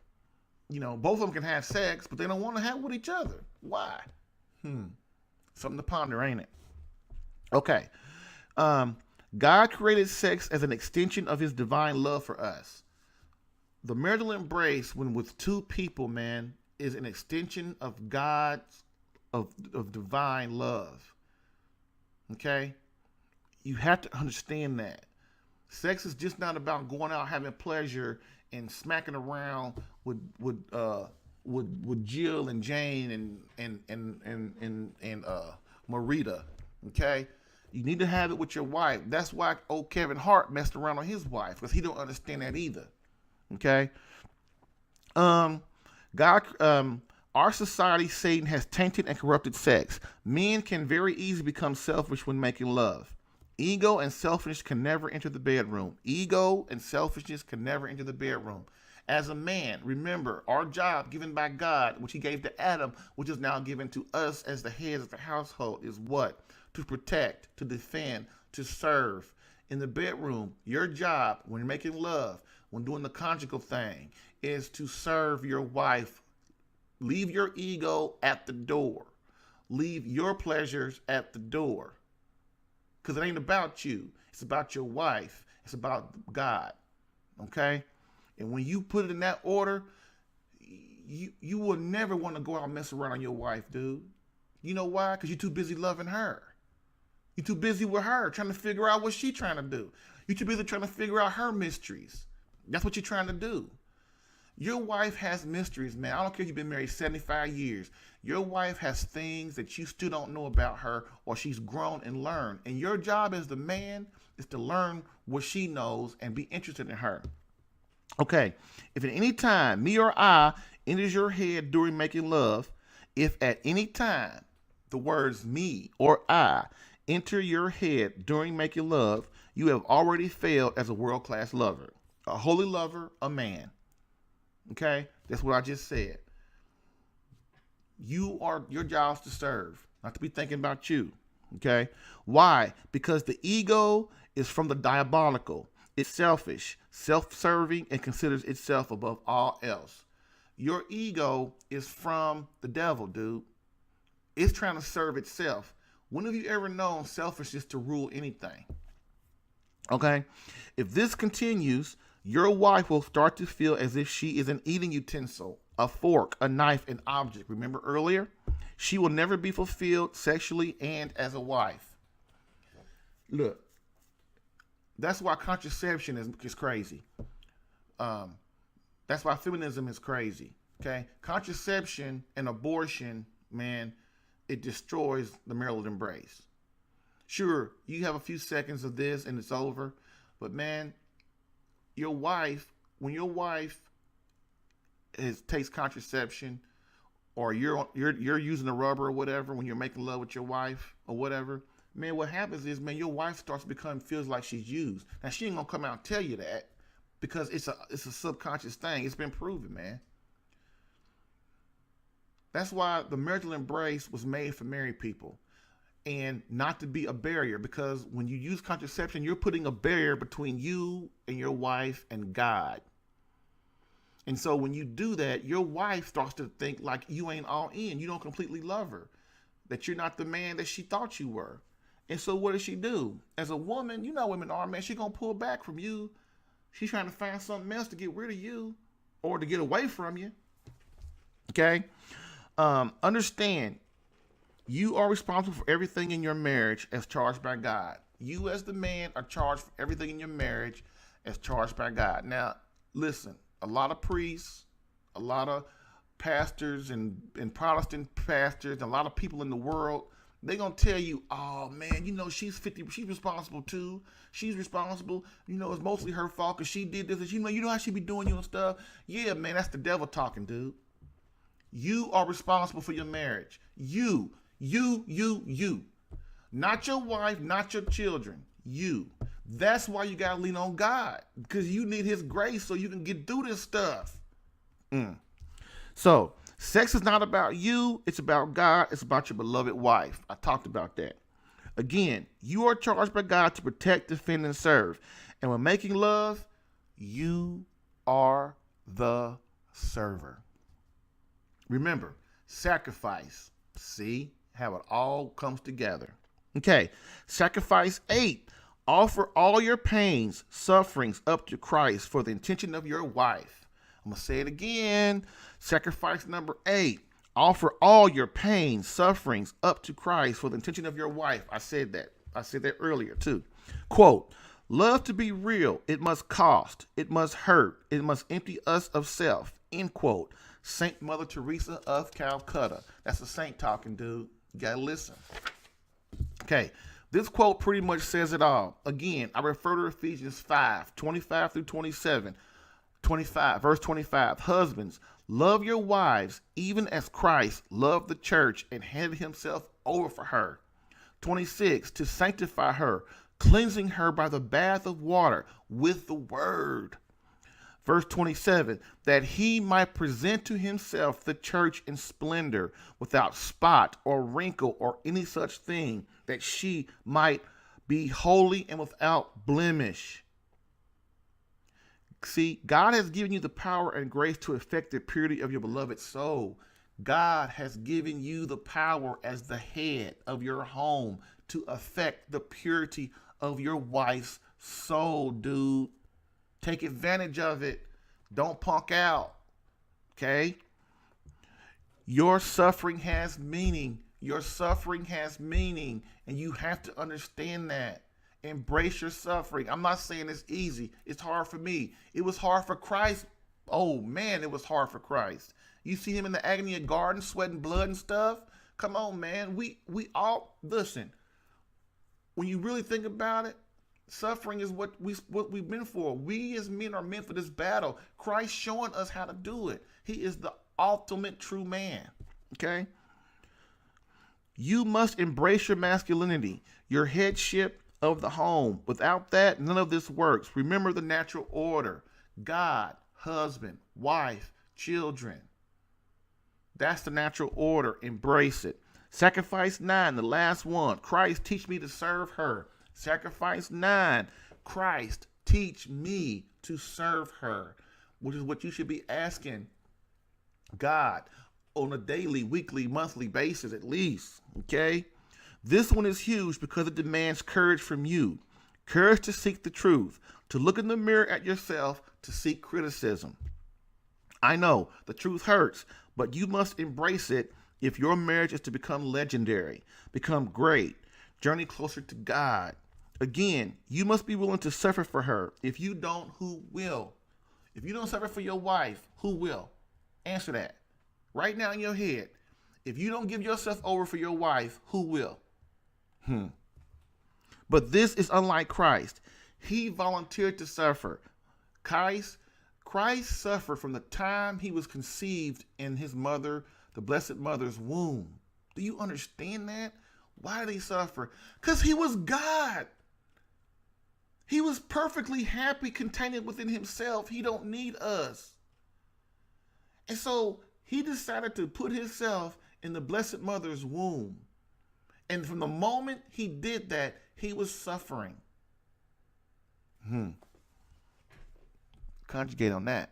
You know, both of them can have sex, but they don't want to have with each other. Why? Something to ponder, ain't it? Okay. God created sex as an extension of his divine love for us. The marital embrace, when with 2 people, man, is an extension of God's of divine love. Okay? You have to understand that. Sex is just not about going out having pleasure and smacking around with Jill and Jane and Marita. Okay? You need to have it with your wife. That's why old Kevin Hart messed around on his wife, because he don't understand that either. Okay? Our society, Satan, has tainted and corrupted sex. Men can very easily become selfish when making love. Ego and selfishness can never enter the bedroom. Ego and selfishness can never enter the bedroom. As a man, remember, our job given by God, which he gave to Adam, which is now given to us as the heads of the household, is what? To protect, to defend, to serve. In the bedroom, your job when you're making love, when doing the conjugal thing, is to serve your wife. Leave your ego at the door. Leave your pleasures at the door. Because it ain't about you. It's about your wife. It's about God. Okay? And when you put it in that order, you will never want to go out and mess around on your wife, dude. You know why? Because you're too busy loving her. You're too busy with her, trying to figure out what she's trying to do. You're too busy trying to figure out her mysteries. That's what you're trying to do. Your wife has mysteries, man. I don't care if you've been married 75 years. Your wife has things that you still don't know about her, or she's grown and learned. And your job as the man is to learn what she knows and be interested in her. Okay, if at any time me or I enters your head during making love, if at any time the words me or I enter your head during making love, you have already failed as a world-class lover, a holy lover, a man. Okay, that's what I just said. Your job is to serve, not to be thinking about you. Okay, why? Because the ego is from the diabolical. It's selfish, self-serving, and considers itself above all else. Your ego is from the devil, dude. It's trying to serve itself. When have you ever known selfishness to rule anything? Okay, if this continues, your wife will start to feel as if she is an eating utensil, a fork, a knife, an object. Remember earlier? She will never be fulfilled sexually and as a wife. Look, that's why contraception is crazy. That's why feminism is crazy. Okay? Contraception and abortion, man, it destroys the marital embrace. Sure, you have a few seconds of this and it's over. But man, your wife, when your wife takes contraception, or you're using a rubber or whatever when you're making love with your wife or whatever, man, what happens is, man, your wife starts to feels like she's used. Now she ain't gonna come out and tell you that because it's a subconscious thing. It's been proven, man. That's why the marital embrace was made for married people and not to be a barrier, because when you use contraception, you're putting a barrier between you and your wife and God. And so when you do that, your wife starts to think like you ain't all in. You don't completely love her, that you're not the man that she thought you were. And so what does she do? As a woman, you know women are, man, she's going to pull back from you. She's trying to find something else to get rid of you or to get away from you. Okay? Understand, you are responsible for everything in your marriage as charged by God. You as the man are charged for everything in your marriage as charged by God. Now, listen, a lot of priests, a lot of pastors and Protestant pastors, and a lot of people in the world, they're going to tell you, oh, man, you know, she's responsible too. She's responsible. You know, it's mostly her fault because she did this. And you know how she be doing you and stuff. Yeah, man, that's the devil talking, dude. You are responsible for your marriage. You. Not your wife, not your children. You. That's why you got to lean on God, because you need his grace so you can get through this stuff. So, sex is not about you. It's about God. It's about your beloved wife. I talked about that. Again, you are charged by God to protect, defend, and serve. And when making love, you are the server. Remember, sacrifice. See how it all comes together. Okay, sacrifice 8. Offer all your pains, sufferings up to Christ for the intention of your wife. I'm going to say it again. Sacrifice number 8. Offer all your pains, sufferings up to Christ for the intention of your wife. I said that. I said that earlier too. Quote, love to be real, it must cost, it must hurt, it must empty us of self. End quote. Saint Mother Teresa of Calcutta. That's a saint talking, dude. You got to listen. Okay. This quote pretty much says it all. Again, I refer to Ephesians 5, 25 through 27. 25, verse 25. Husbands, love your wives, even as Christ loved the church and handed himself over for her. 26, to sanctify her, cleansing her by the bath of water with the word. Verse 27, that he might present to himself the church in splendor, without spot or wrinkle or any such thing, that she might be holy and without blemish. See, God has given you the power and grace to effect the purity of your beloved soul. God has given you the power as the head of your home to affect the purity of your wife's soul, dude. Take advantage of it. Don't punk out. Okay? Your suffering has meaning. Your suffering has meaning, and you have to understand that. Embrace your suffering. I'm not saying it's easy. It's hard for me. It was hard for Christ. Oh man, it was hard for Christ. You see him in the agony of garden, sweating blood and stuff. Come on, man. We all listen. When you really think about it, suffering is what we've been for. We as men are meant for this battle. Christ showing us how to do it. He is the ultimate true man. Okay? You must embrace your masculinity, your headship of the home. Without that, none of this works. Remember the natural order. God, husband, wife, children. That's the natural order. Embrace it. Sacrifice 9, the last one. Christ, teach me to serve her. Sacrifice 9. Christ, teach me to serve her, which is what you should be asking God on a daily, weekly, monthly basis at least. Okay? This one is huge because it demands courage from you. Courage to seek the truth, to look in the mirror at yourself, to seek criticism. I know the truth hurts, but you must embrace it if your marriage is to become legendary, become great, journey closer to God. Again, you must be willing to suffer for her. If you don't, who will? If you don't suffer for your wife, who will? Answer that right now in your head. If you don't give yourself over for your wife, who will? But this is unlike Christ. He volunteered to suffer. Christ suffered from the time he was conceived in his mother, the Blessed Mother's womb. Do you understand that? Why did he suffer? Because he was God. He was perfectly happy, contained within himself. He don't need us. And so he decided to put himself in the Blessed Mother's womb. And from the moment he did that, he was suffering. Conjugate on that.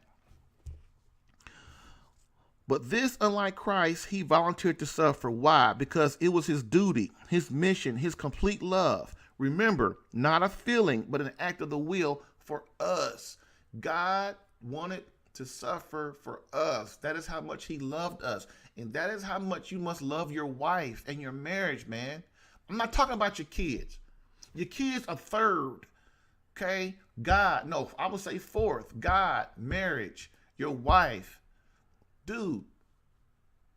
But this, unlike Christ, he volunteered to suffer. Why? Because it was his duty, his mission, his complete love. Remember, not a feeling, but an act of the will for us. God wanted to suffer for us. That is how much he loved us. And that is how much you must love your wife and your marriage, man. I'm not talking about your kids. Your kids are third. Okay? God, no, I would say fourth. God, marriage, your wife. Dude,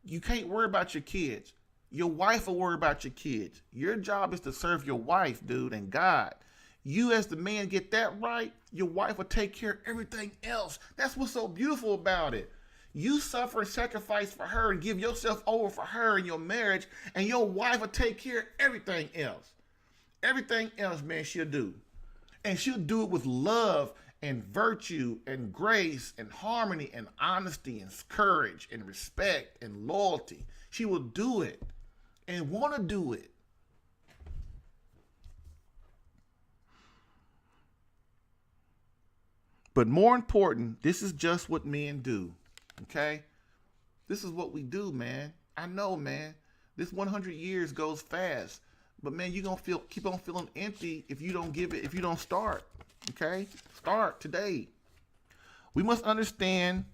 you can't worry about your kids. Your wife will worry about your kids. Your job is to serve your wife, dude, and God. You as the man get that right, your wife will take care of everything else. That's what's so beautiful about it. You suffer and sacrifice for her and give yourself over for her in your marriage, and your wife will take care of everything else. Everything else, man, she'll do. And she'll do it with love and virtue and grace and harmony and honesty and courage and respect and loyalty. She will do it and want to do it. But more important, this is just what men do. Okay? This is what we do, man. I know, man. This 100 years goes fast. But man, you're going to keep on feeling empty if you don't give it, if you don't start. Okay? Start today. We must understand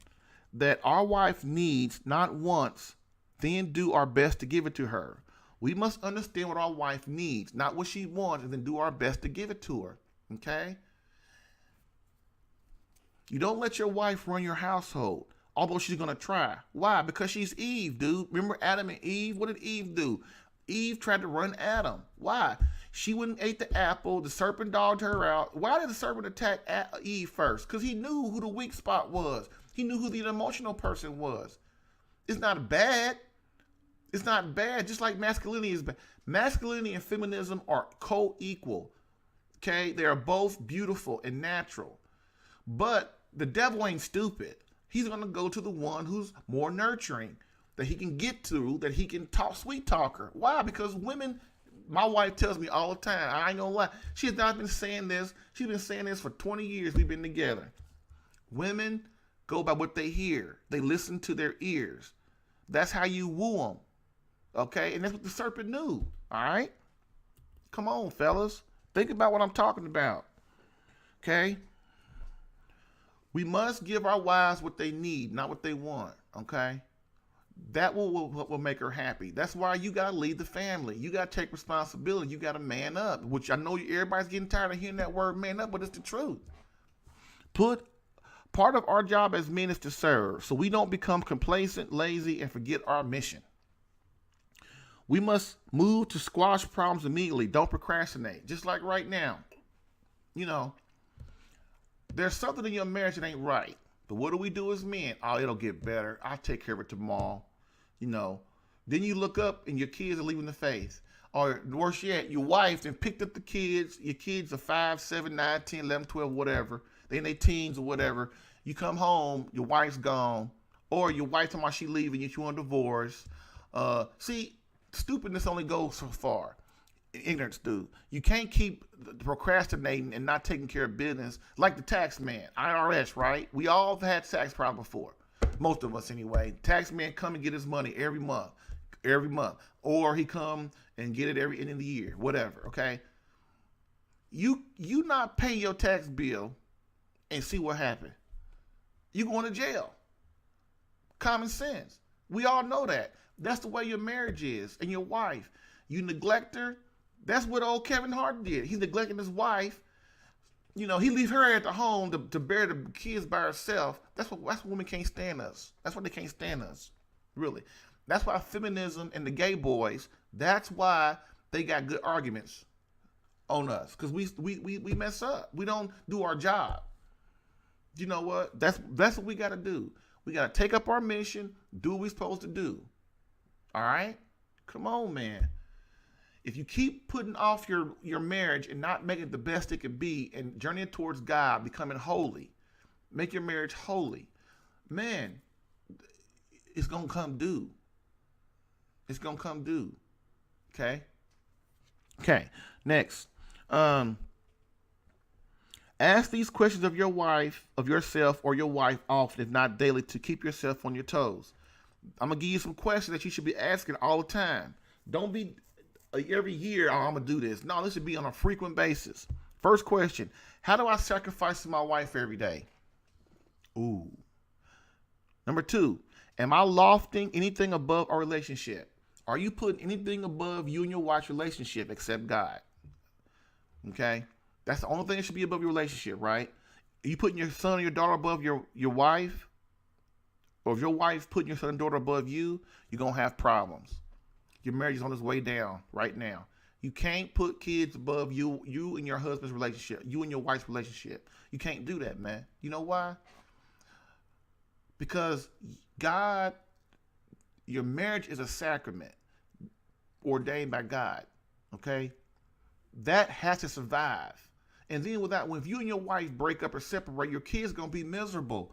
that our wife needs not once, then do our best to give it to her. We must understand what our wife needs, not what she wants, and then do our best to give it to her. Okay? You don't let your wife run your household, although she's going to try. Why? Because she's Eve, dude. Remember Adam and Eve? What did Eve do? Eve tried to run Adam. Why? She wouldn't eat the apple. The serpent dogged her out. Why did the serpent attack Eve first? Because he knew who the weak spot was. He knew who the emotional person was. It's not bad. It's not bad. Just like masculinity is bad. Masculinity and feminism are co-equal. Okay, they are both beautiful and natural. But the devil ain't stupid. He's gonna go to the one who's more nurturing, that he can get to, that he can talk, sweet talk her. Why? Because women, my wife tells me all the time, I ain't gonna lie, she's not been saying this, she's been saying this for 20 years we've been together. Women go by what they hear. They listen to their ears. That's how you woo them. Okay? And that's what the serpent knew. All right? Come on, fellas. Think about what I'm talking about. Okay? We must give our wives what they need, not what they want. Okay? That will make her happy. That's why you got to lead the family. You got to take responsibility. You got to man up, which I know everybody's getting tired of hearing that word man up, but it's the truth. Part of our job as men is to serve, so we don't become complacent, lazy, and forget our mission. We must move to squash problems immediately. Don't procrastinate. Just like right now. You know, there's something in your marriage that ain't right. But what do we do as men? Oh, it'll get better. I'll take care of it tomorrow. You know, then you look up and your kids are leaving the faith. Or worse yet, your wife then picked up the kids. Your kids are 5, 7, 9, 10, 11, 12, whatever. They in their teens or whatever. You come home, your wife's gone. Or your wife talking about she leaving you, want a divorce. See, stupidness only goes so far. Ignorance do. You can't keep procrastinating and not taking care of business like the tax man, IRS, right? We all have had tax problems before. Most of us anyway. Tax man come and get his money every month. Or he come and get it every end of the year, whatever, okay? You not pay your tax bill and see what happened. You going to jail. Common sense. We all know that. That's the way your marriage is. And your wife, you neglect her. That's what old Kevin Hart did. He's neglecting his wife. You know, he leave her at the home to bear the kids by herself. That's why women can't stand us. That's why they can't stand us. Really. That's why feminism and the gay boys, that's why they got good arguments on us. Because we mess up. We don't do our job. You know what? That's what we got to do. We got to take up our mission, do what we're supposed to do. All right? Come on, man. If you keep putting off your marriage and not making it the best it could be and journeying towards God, becoming holy, make your marriage holy, man, it's going to come due. It's going to come due. Okay? Okay. Next. Ask these questions of your wife, of yourself, or your wife often, if not daily, to keep yourself on your toes. I'm going to give you some questions that you should be asking all the time. Don't be every year, oh, I'm going to do this. No, this should be on a frequent basis. First question, how do I sacrifice to my wife every day? Ooh. Number 2, am I lofting anything above our relationship? Are you putting anything above you and your wife's relationship except God? Okay? That's the only thing that should be above your relationship, right? Are you putting your son or your daughter above your wife? Or if your wife putting your son and daughter above you, you're going to have problems. Your marriage is on its way down right now. You can't put kids above you and your husband's relationship, you and your wife's relationship. You can't do that, man. You know why? Because God, your marriage is a sacrament ordained by God, okay? That has to survive. And then if you and your wife break up or separate, your kids are going to be miserable.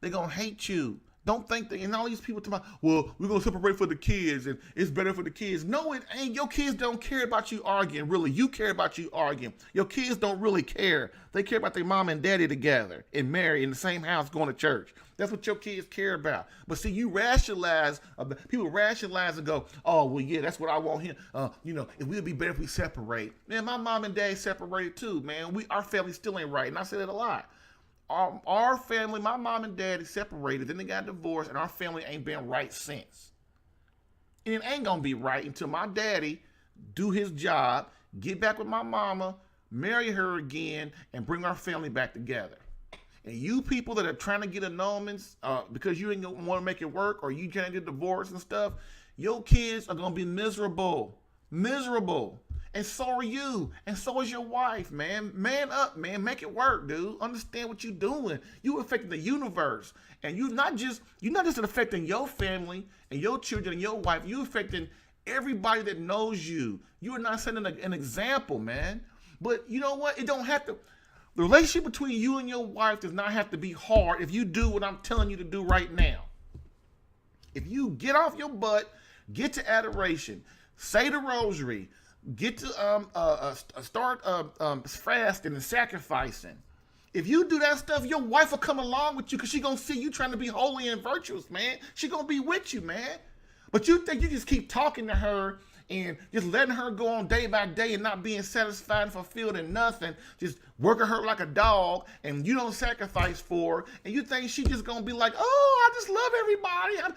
They're going to hate you. Don't think that, and all these people talk about, well, we're going to separate for the kids and it's better for the kids. No, it ain't. Your kids don't care about you arguing, really. You care about you arguing. Your kids don't really care. They care about their mom and daddy together and married in the same house going to church. That's what your kids care about. But see, you rationalize, people rationalize and go, oh, well, yeah, that's what I want him. It would be better if we separate. Man, my mom and dad separated too, man. Our family still ain't right. And I say that a lot. Our family, my mom and dad separated, then they got divorced, and our family ain't been right since. And it ain't gonna be right until my daddy do his job, get back with my mama, marry her again, and bring our family back together. And you people that are trying to get annulments because you ain't gonna want to make it work, or you trying to get divorced and stuff, your kids are gonna be miserable. Miserable. And so are you. And so is your wife, man. Man up, man. Make it work, dude. Understand what you're doing. You affecting the universe. And you're not just affecting your family and your children and your wife. You're affecting everybody that knows you. You are not setting an example, man. But you know what? It don't have to. The relationship between you and your wife does not have to be hard if you do what I'm telling you to do right now. If you get off your butt, get to adoration, say the rosary, get to start fasting and sacrificing. If you do that stuff, your wife will come along with you because she gonna see you trying to be holy and virtuous, man. She gonna be with you, man. But you think you just keep talking to her and just letting her go on day by day and not being satisfied and fulfilled in nothing, just working her like a dog, and you don't sacrifice for her, and you think she just gonna be like, oh, I just love everybody.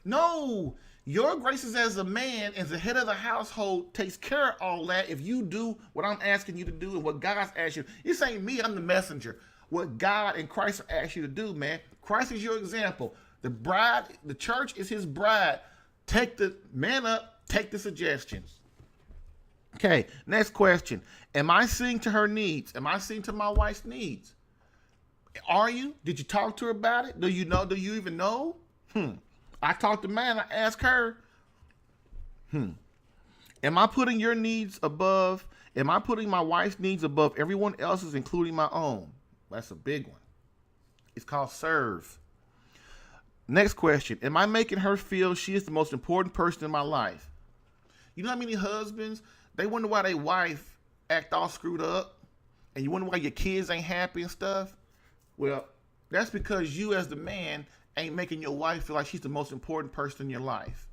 No. Your graces as a man, as the head of the household, takes care of all that if you do what I'm asking you to do and what God's asked you. This ain't me, I'm the messenger. What God and Christ asked you to do, man. Christ is your example. The bride, the church is his bride. Take the man up, take the suggestions. Okay, next question. Am I seeing to her needs? Am I seeing to my wife's needs? Are you? Did you talk to her about it? Do you know? Do you even know? I talked to man, I asked her. Am I putting your needs above? Am I putting my wife's needs above everyone else's, including my own? That's a big one. It's called serve. Next question. Am I making her feel she is the most important person in my life? You know how many husbands, they wonder why their wife act all screwed up? And you wonder why your kids ain't happy and stuff? Well, that's because you as the man ain't making your wife feel like she's the most important person in your life.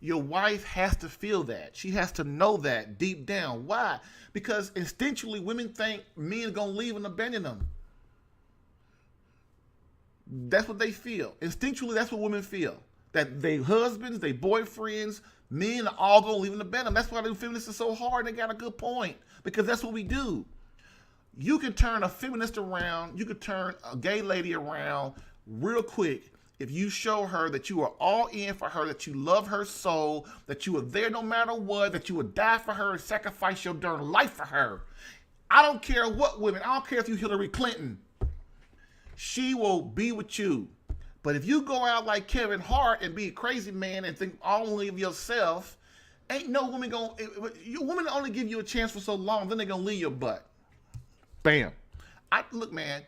Your wife has to feel that. She has to know that deep down. Why? Because instinctually women think men are going to leave and abandon them. That's what they feel. Instinctually, that's what women feel. That they husbands, they boyfriends, men are all going to leave and abandon them. That's why the feminists are so hard. They got a good point. Because that's what we do. You can turn a feminist around. You can turn a gay lady around real quick if you show her that you are all in for her, that you love her soul, that you are there no matter what, that you would die for her and sacrifice your darn life for her. I don't care what women. I don't care if you Hillary Clinton. She will be with you. But if you go out like Kevin Hart and be a crazy man and think only of yourself, ain't no woman gonna. Women only give you a chance for so long, then they're gonna leave your butt. Bam. Look, man.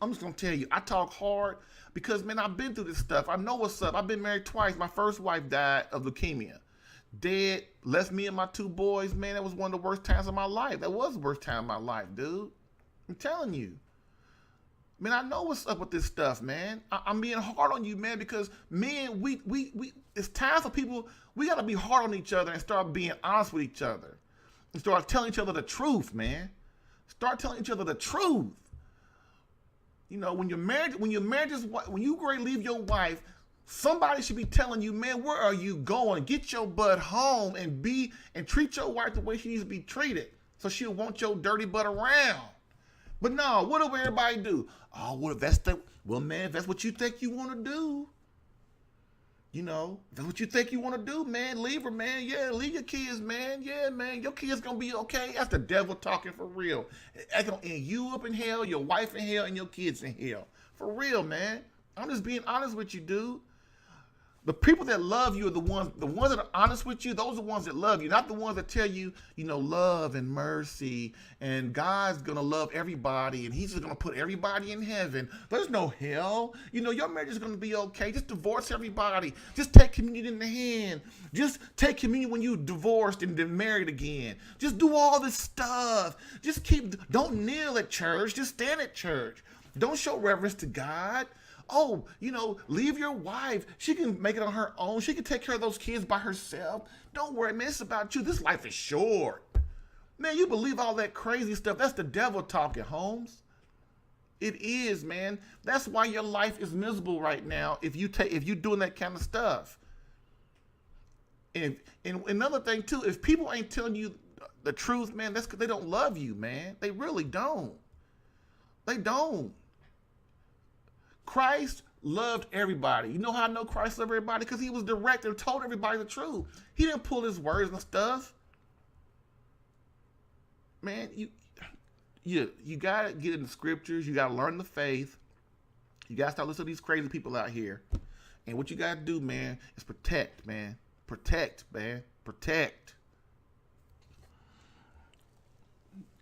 I'm just gonna tell you, I talk hard because, man, I've been through this stuff. I know what's up. I've been married twice. My first wife died of leukemia. Dead, left me and my two boys. Man, that was one of the worst times of my life. That was the worst time of my life, dude. I'm telling you. Man, I know what's up with this stuff, man. I'm being hard on you, man, because men, we it's time for people, we gotta be hard on each other and start being honest with each other. And start telling each other the truth, man. Start telling each other the truth. You know, when you ready to leave your wife, somebody should be telling you, man, where are you going? Get your butt home and treat your wife the way she needs to be treated, so she'll want your dirty butt around. But no, what do everybody do? Oh, well, man, if that's what you think you want to do, you know, if that's what you think you want to do, man, leave her, man. Yeah, leave your kids, man. Yeah, man, your kids gonna be okay. That's the devil talking for real. That's gonna end you up in hell, your wife in hell, and your kids in hell. For real, man. I'm just being honest with you, dude. The people that love you are the ones that are honest with you. Those are the ones that love you, not the ones that tell you, you know, love and mercy and God's going to love everybody and he's just going to put everybody in heaven. There's no hell. You know, your marriage is going to be okay. Just divorce everybody. Just take communion in the hand. Just take communion when you divorced and then married again. Just do all this stuff. Don't kneel at church. Just stand at church. Don't show reverence to God. Oh, you know, leave your wife. She can make it on her own. She can take care of those kids by herself. Don't worry, man. It's about you. This life is short. Man, you believe all that crazy stuff. That's the devil talking, Holmes. It is, man. That's why your life is miserable right now if you're doing that kind of stuff. And another thing, too, if people ain't telling you the truth, man, that's because they don't love you, man. They really don't. They don't. Christ loved everybody. You know how I know Christ loved everybody? Because he was direct and told everybody the truth. He didn't pull his words and stuff. Man, you got to get in the scriptures. You got to learn the faith. You got to start listening to these crazy people out here. And what you got to do, man, is protect, man. Protect, man. Protect.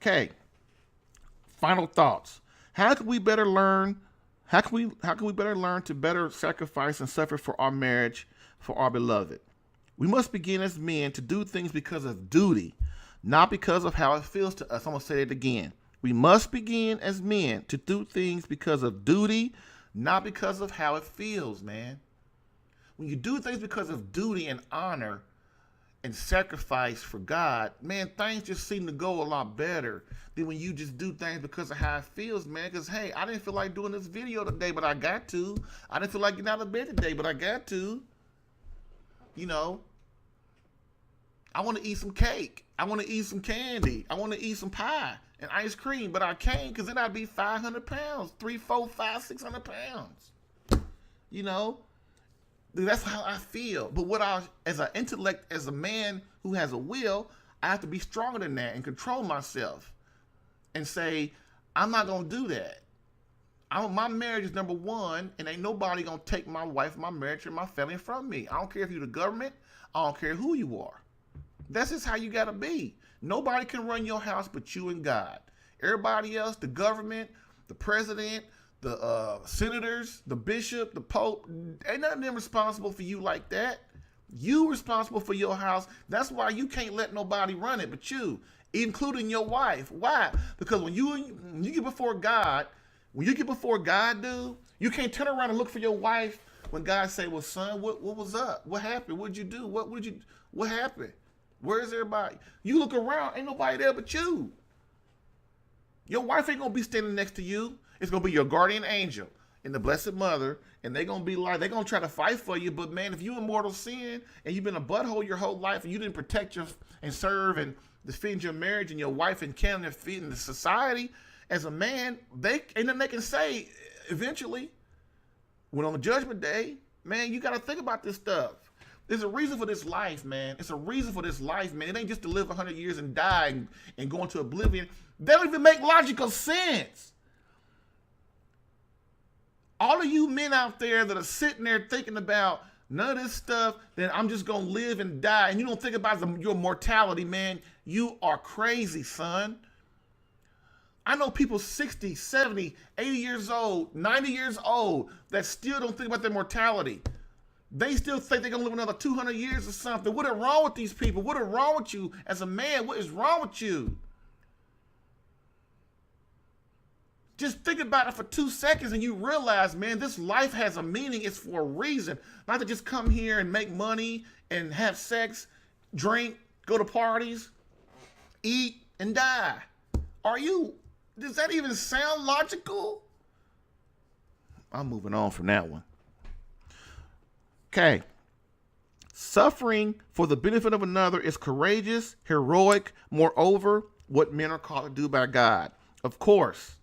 Okay. Final thoughts. How can we better learn? How can we better learn to better sacrifice and suffer for our marriage, for our beloved? We must begin as men to do things because of duty, not because of how it feels to us. I'm gonna say it again. We must begin as men to do things because of duty, not because of how it feels, man. When you do things because of duty and honor and sacrifice for God, man, things just seem to go a lot better than when you just do things because of how it feels, man. Because, hey, I didn't feel like doing this video today, but I got to. I didn't feel like getting out of bed today, but I got to. You know, I want to eat some cake. I want to eat some candy. I want to eat some pie and ice cream, but I can't because then I'd be 500 pounds, 3, 4, 5, 600 pounds. You know, that's how I feel. But as an intellect, as a man who has a will, I have to be stronger than that and control myself and say, I'm not going to do that. My marriage is number one, and ain't nobody going to take my wife, my marriage, or my family from me. I don't care if you're the government. I don't care who you are. That's just how you got to be. Nobody can run your house but you and God. Everybody else, the government, the president, the senators, the bishop, the pope, ain't none of them responsible for you like that. You responsible for your house. That's why you can't let nobody run it but you, including your wife. Why? Because when you get before God, dude, you can't turn around and look for your wife when God say, well, son, what was up? What happened? What'd you do? What happened? Where's everybody? You look around, ain't nobody there but you. Your wife ain't gonna be standing next to you. It's gonna be your guardian angel and the Blessed Mother, and they're gonna try to fight for you. But man, if you in mortal sin and you've been a butthole your whole life and you didn't protect and serve and defend your marriage and your wife and can defend the society as a man, ain't nothing they can say eventually. When on the judgment day, man, you gotta think about this stuff. There's a reason for this life, man. It's a reason for this life, man. It ain't just to live 100 years and die and go into oblivion. That don't even make logical sense. All of you men out there that are sitting there thinking about none of this stuff, then I'm just going to live and die, and you don't think about your mortality, man, you are crazy, son. I know people 60, 70, 80 years old, 90 years old that still don't think about their mortality. They still think they're going to live another 200 years or something. What is wrong with these people? What is wrong with you as a man? What is wrong with you? Just think about it for 2 seconds and you realize, man, this life has a meaning. It's for a reason. Not to just come here and make money and have sex, drink, go to parties, eat, and die. Does that even sound logical? I'm moving on from that one. Okay. Suffering for the benefit of another is courageous, heroic, moreover, what men are called to do by God. Of course,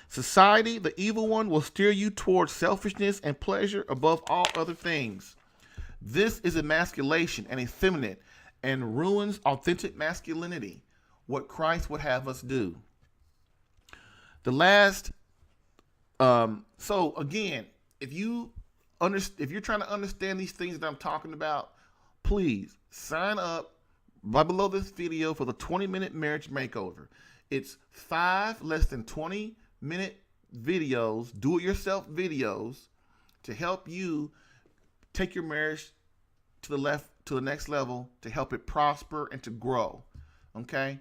society, the evil one, will steer you towards selfishness and pleasure above all other things. This is emasculation and effeminate and ruins authentic masculinity, what Christ would have us do. So again, if you're trying to understand these things that I'm talking about, please sign up right below this video for the 20-minute marriage makeover. It's 5 less than 20-minute videos, do-it-yourself videos, to help you take your marriage to the next level, to help it prosper and to grow. Okay?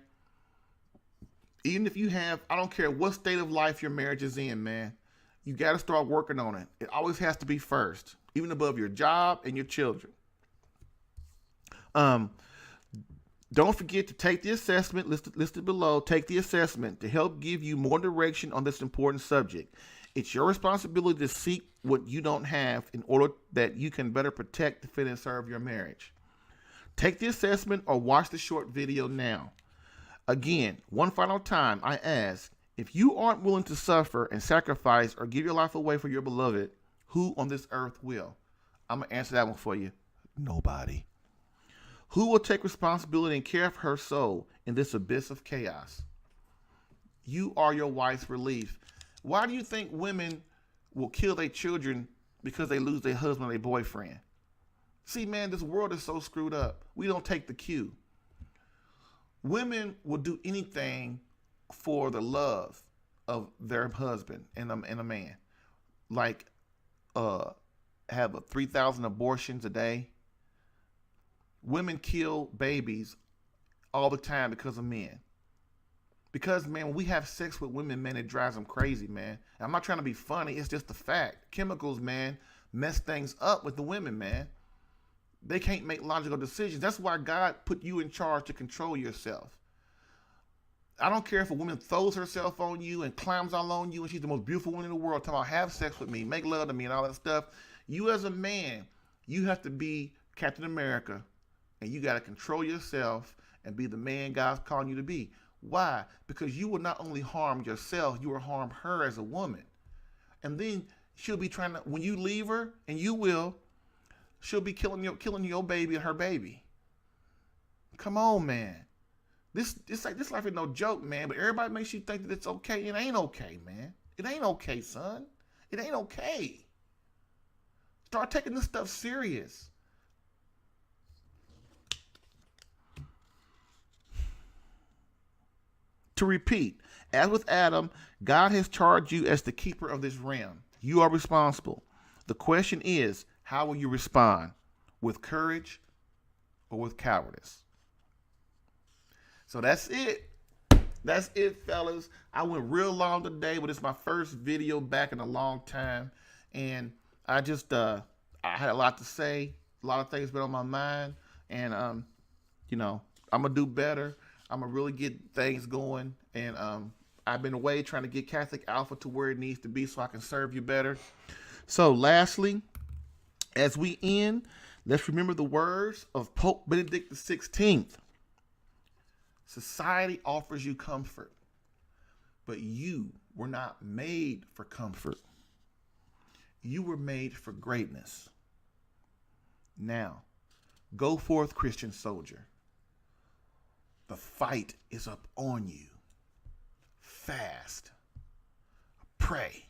Even if you have, I don't care what state of life your marriage is in, man, you got to start working on it. It always has to be first, even above your job and your children. Don't forget to take the assessment listed below. Take the assessment to help give you more direction on this important subject. It's your responsibility to seek what you don't have in order that you can better protect, defend, and serve your marriage. Take the assessment or watch the short video now. Again, one final time, I ask, if you aren't willing to suffer and sacrifice or give your life away for your beloved, who on this earth will? I'm going to answer that one for you. Nobody. Who will take responsibility and care for her soul in this abyss of chaos? You are your wife's relief. Why do you think women will kill their children because they lose their husband or their boyfriend? See, man, this world is so screwed up. We don't take the cue. Women will do anything for the love of their husband and a man. Like have 3,000 abortions a day. Women kill babies all the time because of men. Because, man, when we have sex with women, man, it drives them crazy, man. And I'm not trying to be funny. It's just a fact. Chemicals, man, mess things up with the women, man. They can't make logical decisions. That's why God put you in charge to control yourself. I don't care if a woman throws herself on you and climbs all on you and she's the most beautiful woman in the world, talking about have sex with me, make love to me and all that stuff. You as a man, you have to be Captain America and you got to control yourself and be the man God's calling you to be. Why? Because you will not only harm yourself, you will harm her as a woman. And then she'll be trying to, when you leave her, and you will, she'll be killing your baby and her baby. Come on, man. This life is no joke, man. But everybody makes you think that it's okay. It ain't okay, man. It ain't okay, son. It ain't okay. Start taking this stuff serious. To repeat, as with Adam, God has charged you as the keeper of this realm. You are responsible. The question is, how will you respond? With courage or with cowardice? So that's it. That's it, fellas. I went real long today, but it's my first video back in a long time. And I just, I had a lot to say. A lot of things been on my mind. And, you know, I'm going to do better. I'm going to really get things going. And I've been away trying to get Catholic Alpha to where it needs to be so I can serve you better. So lastly, as we end, let's remember the words of Pope Benedict XVI. Society offers you comfort, but you were not made for comfort. You were made for greatness. Now, go forth, Christian soldier. The fight is up on you. Fast. Pray.